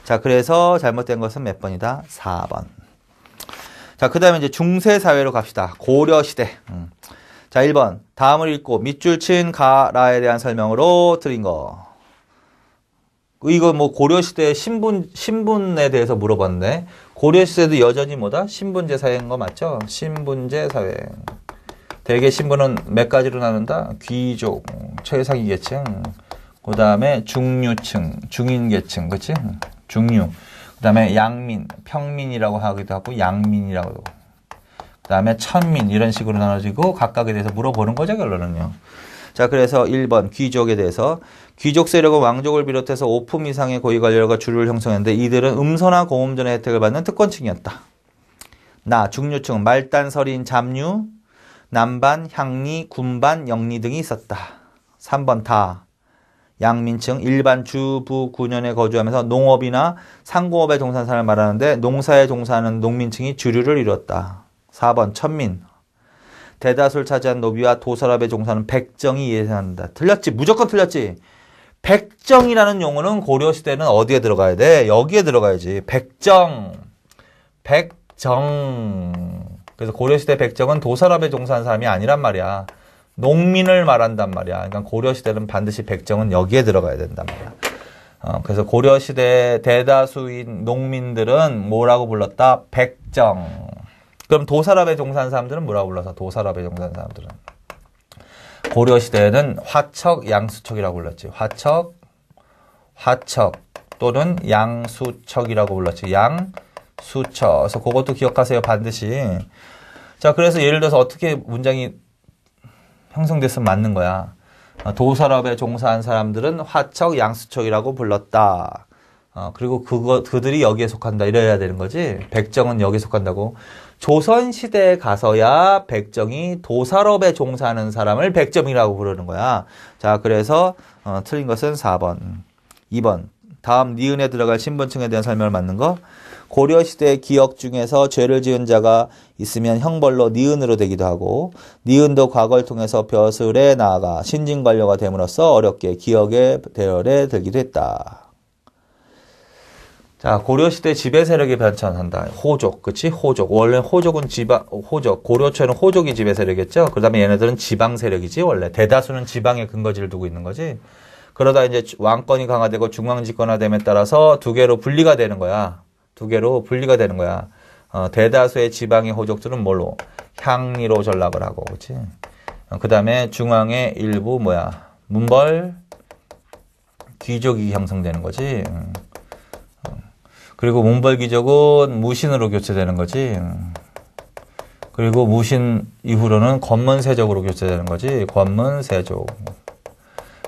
자, 그래서 잘못된 것은 몇 번이다? 4번. 자, 그 다음에 이제 중세사회로 갑시다. 고려시대. 자, 1번. 다음을 읽고 밑줄 친 가라에 대한 설명으로 드린 거. 이거 뭐 고려시대 신분에 대해서 물어봤는데, 고려시대도 여전히 뭐다? 신분제 사회인 거 맞죠? 신분제 사회. 대개 신분은 몇 가지로 나눈다? 귀족, 최상위 계층, 그 다음에 중류층, 중인계층, 그치? 중류. 그 다음에 양민, 평민이라고 하기도 하고, 양민이라고 하고. 그 다음에 천민, 이런 식으로 나눠지고, 각각에 대해서 물어보는 거죠, 결론은요. 자, 그래서 1번 귀족에 대해서 귀족 세력은 왕족을 비롯해서 5품 이상의 고위 관료가 주를 형성했는데 이들은 음서나 공음전의 혜택을 받는 특권층이었다. 중류층, 말단, 설인, 잡류, 남반, 향리, 군반, 영리 등이 있었다. 3번 다. 양민층, 일반 주, 부, 구년에 거주하면서 농업이나 상공업에 종사하는 사람을 말하는데 농사에 종사하는 농민층이 주류를 이뤘다. 4번 천민. 대다수를 차지한 노비와 도살업에 종사하는 백정이 예상한다. 틀렸지. 무조건 틀렸지. 백정이라는 용어는 고려시대는 어디에 들어가야 돼? 여기에 들어가야지. 백정. 그래서 고려시대 백정은 도살업에 종사하는 사람이 아니란 말이야. 농민을 말한단 말이야. 그러니까 고려시대는 반드시 백정은 여기에 들어가야 된단 말이야. 그래서 고려시대 대다수인 농민들은 뭐라고 불렀다? 백정. 그럼 도살업에 종사하는 사람들은 뭐라고 불러서? 도살업에 종사하는 사람들은. 고려시대에는 화척, 양수척이라고 불렀지. 화척 또는 양수척이라고 불렀지. 양수척. 그래서 그것도 기억하세요. 반드시. 자, 그래서 예를 들어서 어떻게 문장이 형성됐으면 맞는 거야. 도살업에 종사한 사람들은 화척, 양수척이라고 불렀다. 그리고 그들이 여기에 속한다. 이래야 되는 거지. 백정은 여기에 속한다고. 조선시대에 가서야 백정이 도살업에 종사하는 사람을 백정이라고 부르는 거야. 자, 그래서 틀린 것은 4번. 2번. 다음 니은에 들어갈 신분층에 대한 설명을 맞는 거. 고려시대 기역 중에서 죄를 지은 자가 있으면 형벌로 니은으로 되기도 하고 니은도 과거를 통해서 벼슬에 나아가 신진관료가 됨으로써 어렵게 기역의 대열에 들기도 했다. 자, 고려시대 지배 세력이 변천한다. 호족, 그치? 호족. 원래 호족은 호족. 고려초에는 호족이 지배 세력이었죠? 그 다음에 얘네들은 지방 세력이지, 원래. 대다수는 지방에 근거지를 두고 있는 거지. 그러다 이제 왕권이 강화되고 중앙 집권화됨에 따라서 두 개로 분리가 되는 거야. 대다수의 지방의 호족들은 뭘로? 향리로 전락을 하고, 그치? 그 다음에 중앙의 일부 문벌 귀족이 형성되는 거지. 그리고 문벌 귀족은 무신으로 교체되는 거지. 그리고 무신 이후로는 권문세족으로 교체되는 거지. 권문세족.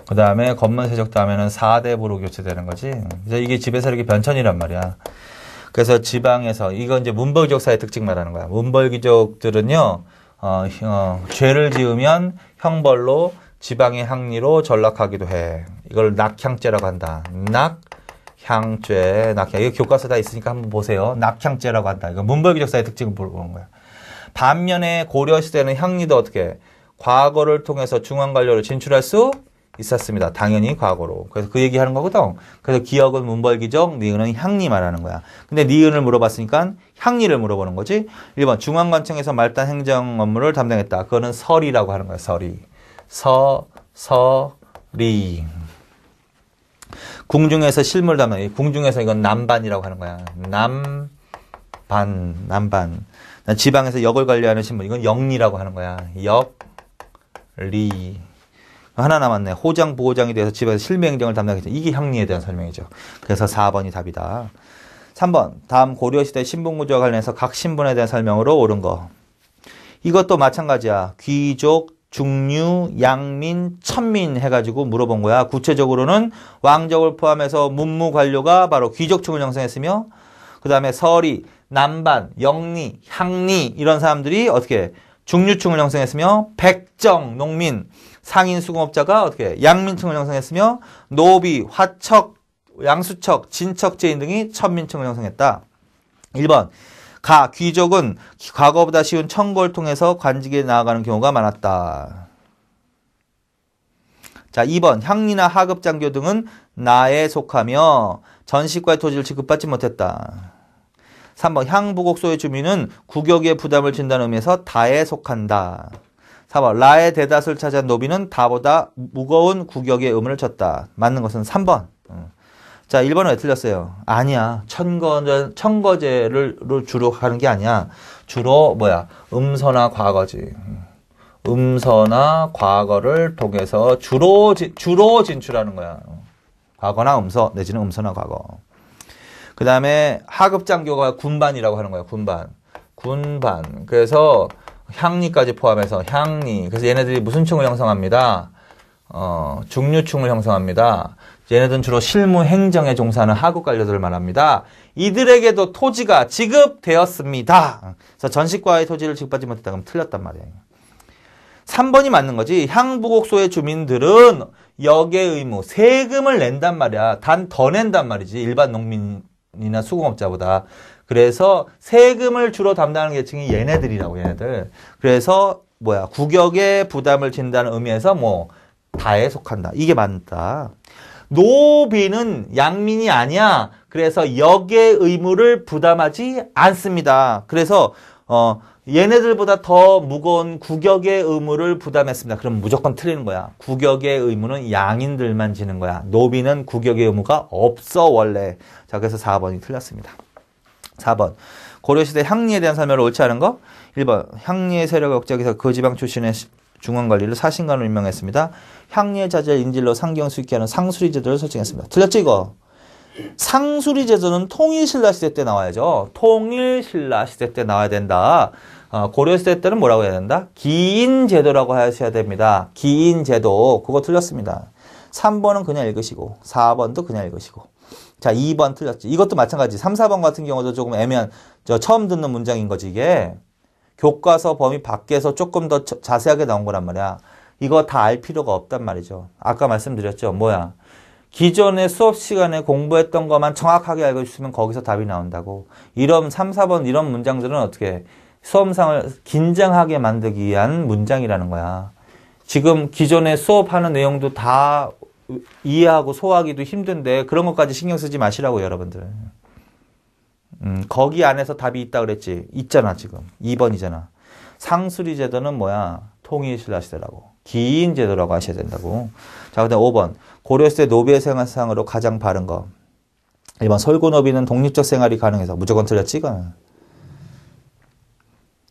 그 다음에 권문세족 다음에는 사대부로 교체되는 거지. 그래서 이게 지배세력의 변천이란 말이야. 그래서 지방에서, 이건 이제 문벌귀족사의 특징 말하는 거야. 문벌귀족들은요, 죄를 지으면 형벌로 지방의 향리로 전락하기도 해. 이걸 낙향죄라고 한다. 낙향죄. 이거 교과서 다 있으니까 한번 보세요. 낙향죄라고 한다. 이거 문벌귀족사의 특징을 보는 거야. 반면에 고려시대는 향리도 어떻게, 과거를 통해서 중앙관료로 진출할 수 있었습니다. 당연히 과거로. 그래서 그 얘기하는 거거든. 그래서 기역은 문벌귀족, 니은은 향리 말하는 거야. 근데 니은을 물어봤으니까 향리를 물어보는 거지. 1번 중앙관청에서 말단 행정 업무를 담당했다. 그거는 설이라고 하는 거야. 설이. 설이. 궁중에서 실무를 담당. 궁중에서 이건 남반이라고 하는 거야. 남반. 지방에서 역을 관리하는 신분. 이건 역리라고 하는 거야. 역리. 하나 남았네. 호장, 부호장이 돼서 집에서 실무행정을 담당했죠. 이게 향리에 대한 설명이죠. 그래서 4번이 답이다. 3번. 다음 고려시대 신분구조와 관련해서 각 신분에 대한 설명으로 옳은 거. 이것도 마찬가지야. 귀족, 중류, 양민, 천민 해가지고 물어본 거야. 구체적으로는 왕족을 포함해서 문무관료가 바로 귀족층을 형성했으며 그 다음에 서리, 남반, 영리, 향리 이런 사람들이 어떻게 중류층을 형성했으며 백정, 농민, 상인 수공업자가 어떻게 양민층을 형성했으며 노비, 화척, 양수척, 진척제인 등이 천민층을 형성했다. 1번. 귀족은 과거보다 쉬운 청고를 통해서 관직에 나아가는 경우가 많았다. 자, 2번. 향리나 하급장교 등은 나에 속하며 전시과의 토지를 지급받지 못했다. 3번. 향부곡 소의 주민은 국역의 부담을 진다는 의미에서 다에 속한다. 4번. 라의 대다수를 차지한 노비는 다보다 무거운 국역의 의무를 졌다. 맞는 것은 3번. 자, 1번은 왜 틀렸어요? 아니야. 청거제를 주로 하는 게 아니야. 주로 음서나 과거지. 음서나 과거를 통해서 주로 진출하는 거야. 과거나 음서 내지는 음서나 과거. 그 다음에 하급장교가 군반이라고 하는 거야. 군반. 그래서 향리까지 포함해서 향리. 그래서 얘네들이 무슨 층을 형성합니다? 중류층을 형성합니다. 얘네들은 주로 실무 행정에 종사하는 하급 관료들을 말합니다. 이들에게도 토지가 지급되었습니다. 그래서 전식과의 토지를 지급받지 못했다 그러면 틀렸단 말이에요. 3번이 맞는 거지. 향부곡소의 주민들은 역의 의무, 세금을 낸단 말이야. 단 더 낸단 말이지. 일반 농민이나 수공업자보다. 그래서 세금을 주로 담당하는 계층이 얘네들이라고, 얘네들. 그래서 국역의 부담을 진다는 의미에서 다에 속한다. 이게 맞다. 노비는 양민이 아니야. 그래서 역의 의무를 부담하지 않습니다. 그래서 얘네들보다 더 무거운 국역의 의무를 부담했습니다. 그럼 무조건 틀리는 거야. 국역의 의무는 양인들만 지는 거야. 노비는 국역의 의무가 없어 원래. 자, 그래서 4번이 틀렸습니다. 4번. 고려시대 향리에 대한 설명을 옳지 않은 거. 1번. 향리의 세력을 억제하기 그 지방 출신의 중앙관리를 사신관으로 임명했습니다. 향리의 자제를 인질로 상경 수익케 하는 상수리 제도를 설정했습니다. 틀렸죠 이거? 상수리 제도는 통일신라 시대 때 나와야죠. 통일신라 시대 때 나와야 된다. 고려시대 때는 뭐라고 해야 된다? 기인제도라고 하셔야 됩니다. 기인제도. 그거 틀렸습니다. 3번은 그냥 읽으시고 4번도 그냥 읽으시고. 자, 2번 틀렸지. 이것도 마찬가지. 3, 4번 같은 경우도 조금 애매한 처음 듣는 문장인 거지 이게. 교과서 범위 밖에서 조금 더 자세하게 나온 거란 말이야. 이거 다 알 필요가 없단 말이죠. 아까 말씀드렸죠. 기존의 수업 시간에 공부했던 것만 정확하게 알고 있으면 거기서 답이 나온다고. 이런 3, 4번 이런 문장들은 어떻게 수험상을 긴장하게 만들기 위한 문장이라는 거야. 지금 기존에 수업하는 내용도 다 이해하고 소화하기도 힘든데 그런 것까지 신경 쓰지 마시라고 여러분들. 거기 안에서 답이 있다 그랬지. 있잖아 지금. 2번이잖아. 상수리 제도는 통일신라 시대라고. 기인 제도라고 하셔야 된다고. 자, 그다음 5번. 고려시대 노비의 생활상으로 가장 바른 거. 1번. 솔고노비는 독립적 생활이 가능해서. 무조건 틀렸지 이거는.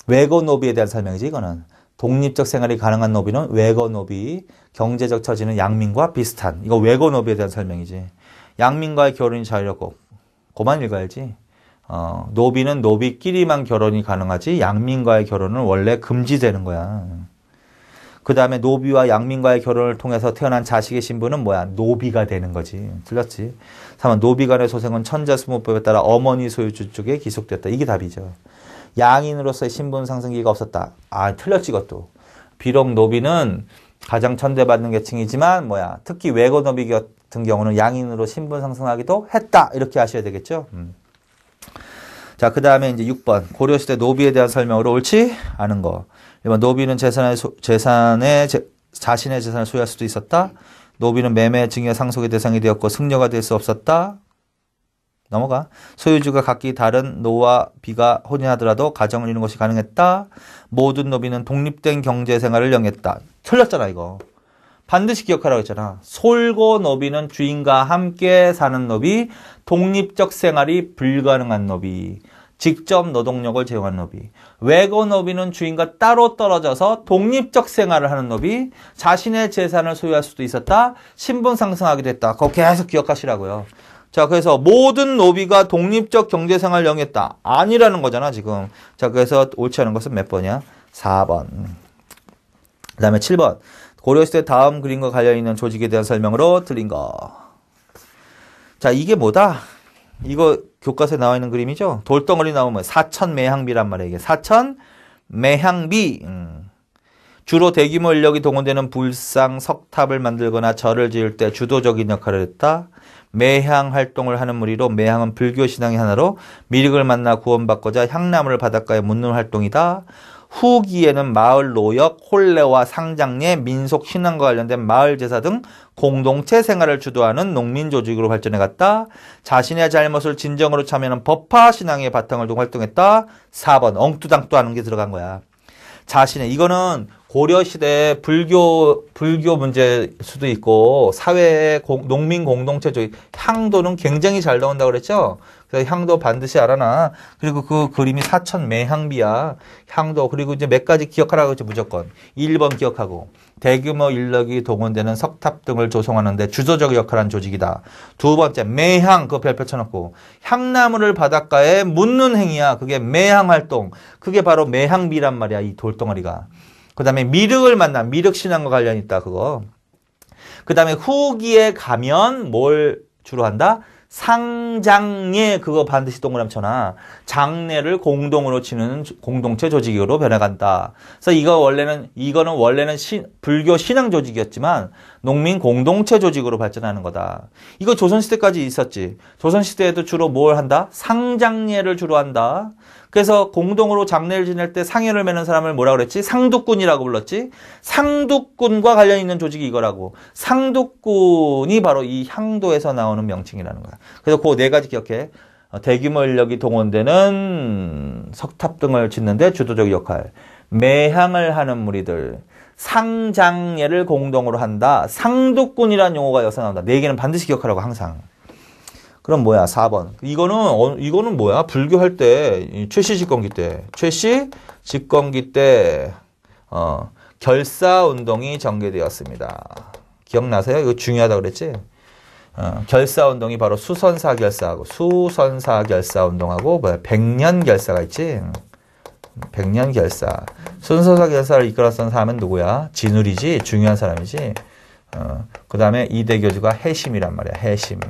외거노비에 대한 설명이지 이거는. 독립적 생활이 가능한 노비는 외거노비. 경제적 처지는 양민과 비슷한. 이거 외거노비에 대한 설명이지. 양민과의 결혼이 자유롭고. 그만 읽어야지. 노비는 노비끼리만 결혼이 가능하지 양민과의 결혼은 원래 금지되는 거야. 그 다음에 노비와 양민과의 결혼을 통해서 태어난 자식의 신분은 노비가 되는 거지. 틀렸지. 3번 노비 간의 소생은 천자수모법에 따라 어머니 소유주 쪽에 기속됐다. 이게 답이죠. 양인으로서의 신분 상승기가 없었다. 틀렸지 이것도. 비록 노비는 가장 천대받는 계층이지만 특히 외거노비 같은 경우는 양인으로 신분 상승하기도 했다. 이렇게 하셔야 되겠죠. 자, 그 다음에 이제 6번. 고려시대 노비에 대한 설명으로 옳지 않은 거. 1번. 노비는 자신의 재산을 소유할 수도 있었다. 노비는 매매, 증여, 상속의 대상이 되었고 승려가 될 수 없었다. 넘어가. 소유주가 각기 다른 노와 비가 혼인하더라도 가정을 이루는 것이 가능했다. 모든 노비는 독립된 경제생활을 영했다. 틀렸잖아 이거. 반드시 기억하라고 했잖아. 솔고노비는 주인과 함께 사는 노비, 독립적 생활이 불가능한 노비, 직접 노동력을 제공하는 노비. 외거노비는 주인과 따로 떨어져서 독립적 생활을 하는 노비, 자신의 재산을 소유할 수도 있었다, 신분 상승하게 됐다. 그거 계속 기억하시라고요. 자, 그래서 모든 노비가 독립적 경제생활을 영했다. 아니라는 거잖아 지금. 자, 그래서 옳지 않은 것은 몇 번이야? 4번. 그 다음에 7번. 고려시대 다음 그림과 관련있는 조직에 대한 설명으로 틀린 거. 자, 이게 뭐다? 이거 교과서에 나와 있는 그림이죠? 돌덩어리 나오면 사천매향비란 말이에요. 이게 사천매향비. 주로 대규모 인력이 동원되는 불상, 석탑을 만들거나 절을 지을 때 주도적인 역할을 했다. 매향 활동을 하는 무리로 매향은 불교 신앙의 하나로 미륵을 만나 구원받고자 향나무를 바닷가에 묻는 활동이다. 후기에는 마을 노역, 혼례와 상장례, 민속 신앙과 관련된 마을 제사 등 공동체 생활을 주도하는 농민 조직으로 발전해갔다. 자신의 잘못을 진정으로 참여하는 법화 신앙의 바탕을 두고 활동했다. 4번 엉뚜당뚜 하는 게 들어간 거야. 이거는 고려시대 불교 문제일 수도 있고 사회 농민 공동체 조직, 향도는 굉장히 잘 나온다고 그랬죠. 그래서 향도 반드시 알아놔. 그리고 그 그림이 사천매향비야. 향도. 그리고 이제 몇 가지 기억하라고 했죠. 무조건. 1번 기억하고. 대규모 인력이 동원되는 석탑 등을 조성하는데 주도적 역할을 한 조직이다. 두 번째, 매향. 그거 별표 쳐놓고. 향나무를 바닷가에 묻는 행위야. 그게 매향 활동. 그게 바로 매향비란 말이야. 이 돌덩어리가. 그 다음에 미륵을 만나. 미륵신앙과 관련이 있다. 그거. 그 다음에 후기에 가면 뭘 주로 한다? 상장례 그거 반드시 동그라미 쳐놔. 장례를 공동으로 치는 공동체 조직으로 변해간다. 그래서 이거는 원래는 불교 신앙 조직이었지만 농민 공동체 조직으로 발전하는 거다. 이거 조선시대까지 있었지. 조선시대에도 주로 뭘 한다? 상장례를 주로 한다. 그래서 공동으로 장례를 지낼 때 상현을 매는 사람을 뭐라 그랬지? 상두꾼이라고 불렀지? 상두꾼과 관련 있는 조직이 이거라고. 상두꾼이 바로 이 향도에서 나오는 명칭이라는 거야. 그래서 그 네 가지 기억해. 대규모 인력이 동원되는 석탑 등을 짓는데 주도적 역할. 매향을 하는 무리들. 상장례를 공동으로 한다. 상두꾼이라는 용어가 여기서 나온다. 네 개는 반드시 기억하라고 항상. 그럼 뭐야? 4번. 이거는 뭐야? 불교할 때, 최씨 집권기 때, 결사운동이 전개되었습니다. 기억나세요? 이거 중요하다고 그랬지? 결사운동이 바로 수선사결사하고, 백년결사가 있지? 백년결사. 수선사결사를 이끌었던 사람은 누구야? 진울이지? 중요한 사람이지? 그 다음에 이대교주가 해심이란 말이야. 해심.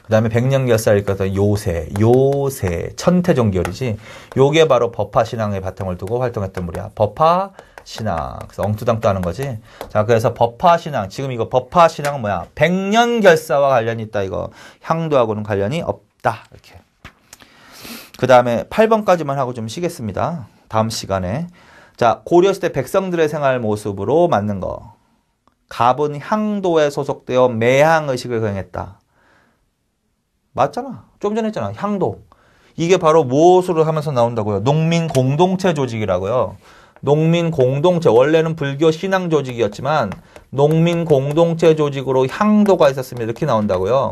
그 다음에 백년결사를 이끌었던 요새, 천태종결이지. 요게 바로 법화신앙의 바탕을 두고 활동했던 무리야. 법화신앙. 그래서 엉투당도 하는 거지. 자, 그래서 법화신앙. 지금 이거 법화신앙은 뭐야? 백년결사와 관련이 있다, 이거. 향도하고는 관련이 없다. 이렇게. 그 다음에 8번까지만 하고 좀 쉬겠습니다. 다음 시간에. 자, 고려시대 백성들의 생활 모습으로 맞는 거. 갑은 향도에 소속되어 매향의식을 거행했다. 맞잖아. 좀 전에 했잖아. 향도. 이게 바로 무엇으로 하면서 나온다고요? 농민 공동체 조직이라고요. 농민 공동체. 원래는 불교 신앙 조직이었지만 농민 공동체 조직으로 향도가 있었으면 이렇게 나온다고요.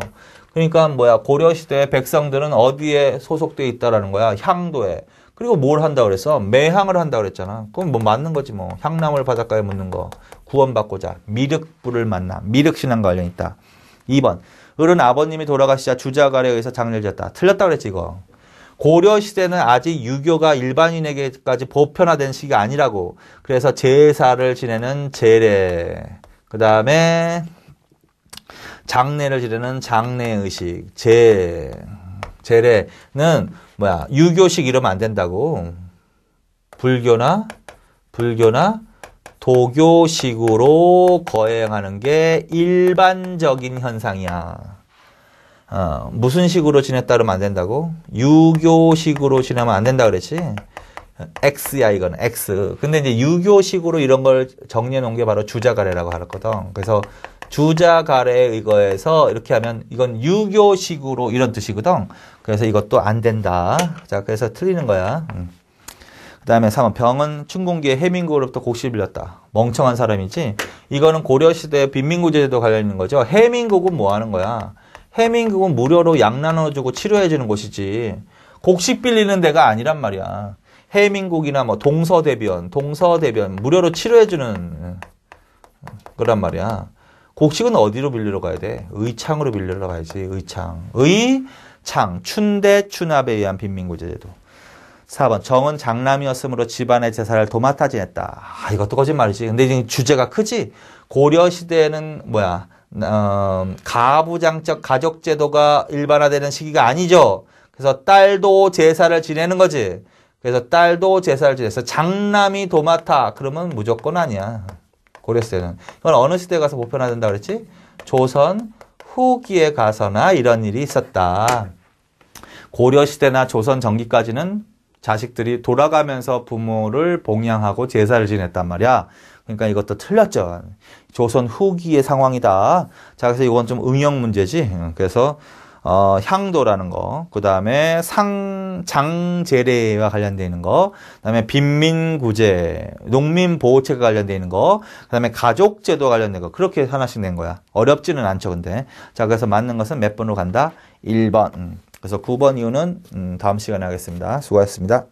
그러니까 뭐야? 고려시대 백성들은 어디에 소속되어 있다라는 거야? 향도에. 그리고 뭘 한다고 그랬어? 매향을 한다고 그랬잖아. 그럼 뭐 맞는 거지 뭐. 향나물 바닷가에 묻는 거. 구원받고자. 미륵불을 만나. 미륵신앙과 관련이 있다. 2번. 어른 아버님이 돌아가시자 주자갈에 의해서 장례를 지었다. 틀렸다 그랬지 이거. 고려시대는 아직 유교가 일반인에게까지 보편화된 시기가 아니라고. 그래서 제사를 지내는 제례. 그 다음에 장례를 지내는 장례의식. 제례는 뭐야? 유교식 이러면 안 된다고. 불교나 도교식으로 거행하는 게 일반적인 현상이야. 무슨 식으로 지냈다 그러면 안 된다고? 유교식으로 지내면 안 된다 그랬지? X야, 이건 X. 근데 이제 유교식으로 이런 걸 정리해 놓은 게 바로 주자가래라고 하거든. 그래서 주자가래에 의거해서 이렇게 하면 이건 유교식으로 이런 뜻이거든. 그래서 이것도 안 된다. 자, 그래서 틀리는 거야. 그 다음에 3번. 병은 춘공기에 해민국으로부터 곡식을 빌렸다. 멍청한 사람이지. 이거는 고려시대 빈민구제도 관련 있는 거죠. 해민국은 뭐 하는 거야? 해민국은 무료로 약 나눠주고 치료해주는 곳이지. 곡식 빌리는 데가 아니란 말이야. 해민국이나 뭐 동서대변 무료로 치료해주는 거란 말이야. 곡식은 어디로 빌리러 가야 돼? 의창으로 빌리러 가야지. 의창. 춘대 춘합에 의한 빈민구제도. 4번. 정은 장남이었으므로 집안의 제사를 도맡아 지냈다. 이것도 거짓말이지. 근데 지금 주제가 크지? 고려시대에는 뭐야? 가부장적 가족제도가 일반화되는 시기가 아니죠. 그래서 딸도 제사를 지내는 거지. 그래서 딸도 제사를 지내서 장남이 도맡아. 그러면 무조건 아니야. 고려시대는. 이건 어느 시대에 가서 보편화된다 그랬지? 조선 후기에 가서나 이런 일이 있었다. 고려시대나 조선 전기까지는 자식들이 돌아가면서 부모를 봉양하고 제사를 지냈단 말이야. 그러니까 이것도 틀렸죠. 조선 후기의 상황이다. 자, 그래서 이건 좀 응용 문제지. 그래서 향도라는 거, 그 다음에 장제례와 관련되어 있는 거, 그 다음에 빈민구제, 농민보호체가 관련되어 있는 거, 그 다음에 가족제도 관련된 거. 그렇게 하나씩 낸 거야. 어렵지는 않죠, 근데. 자, 그래서 맞는 것은 몇 번으로 간다? 1번. 그래서 9번 이유는 다음 시간에 하겠습니다. 수고하셨습니다.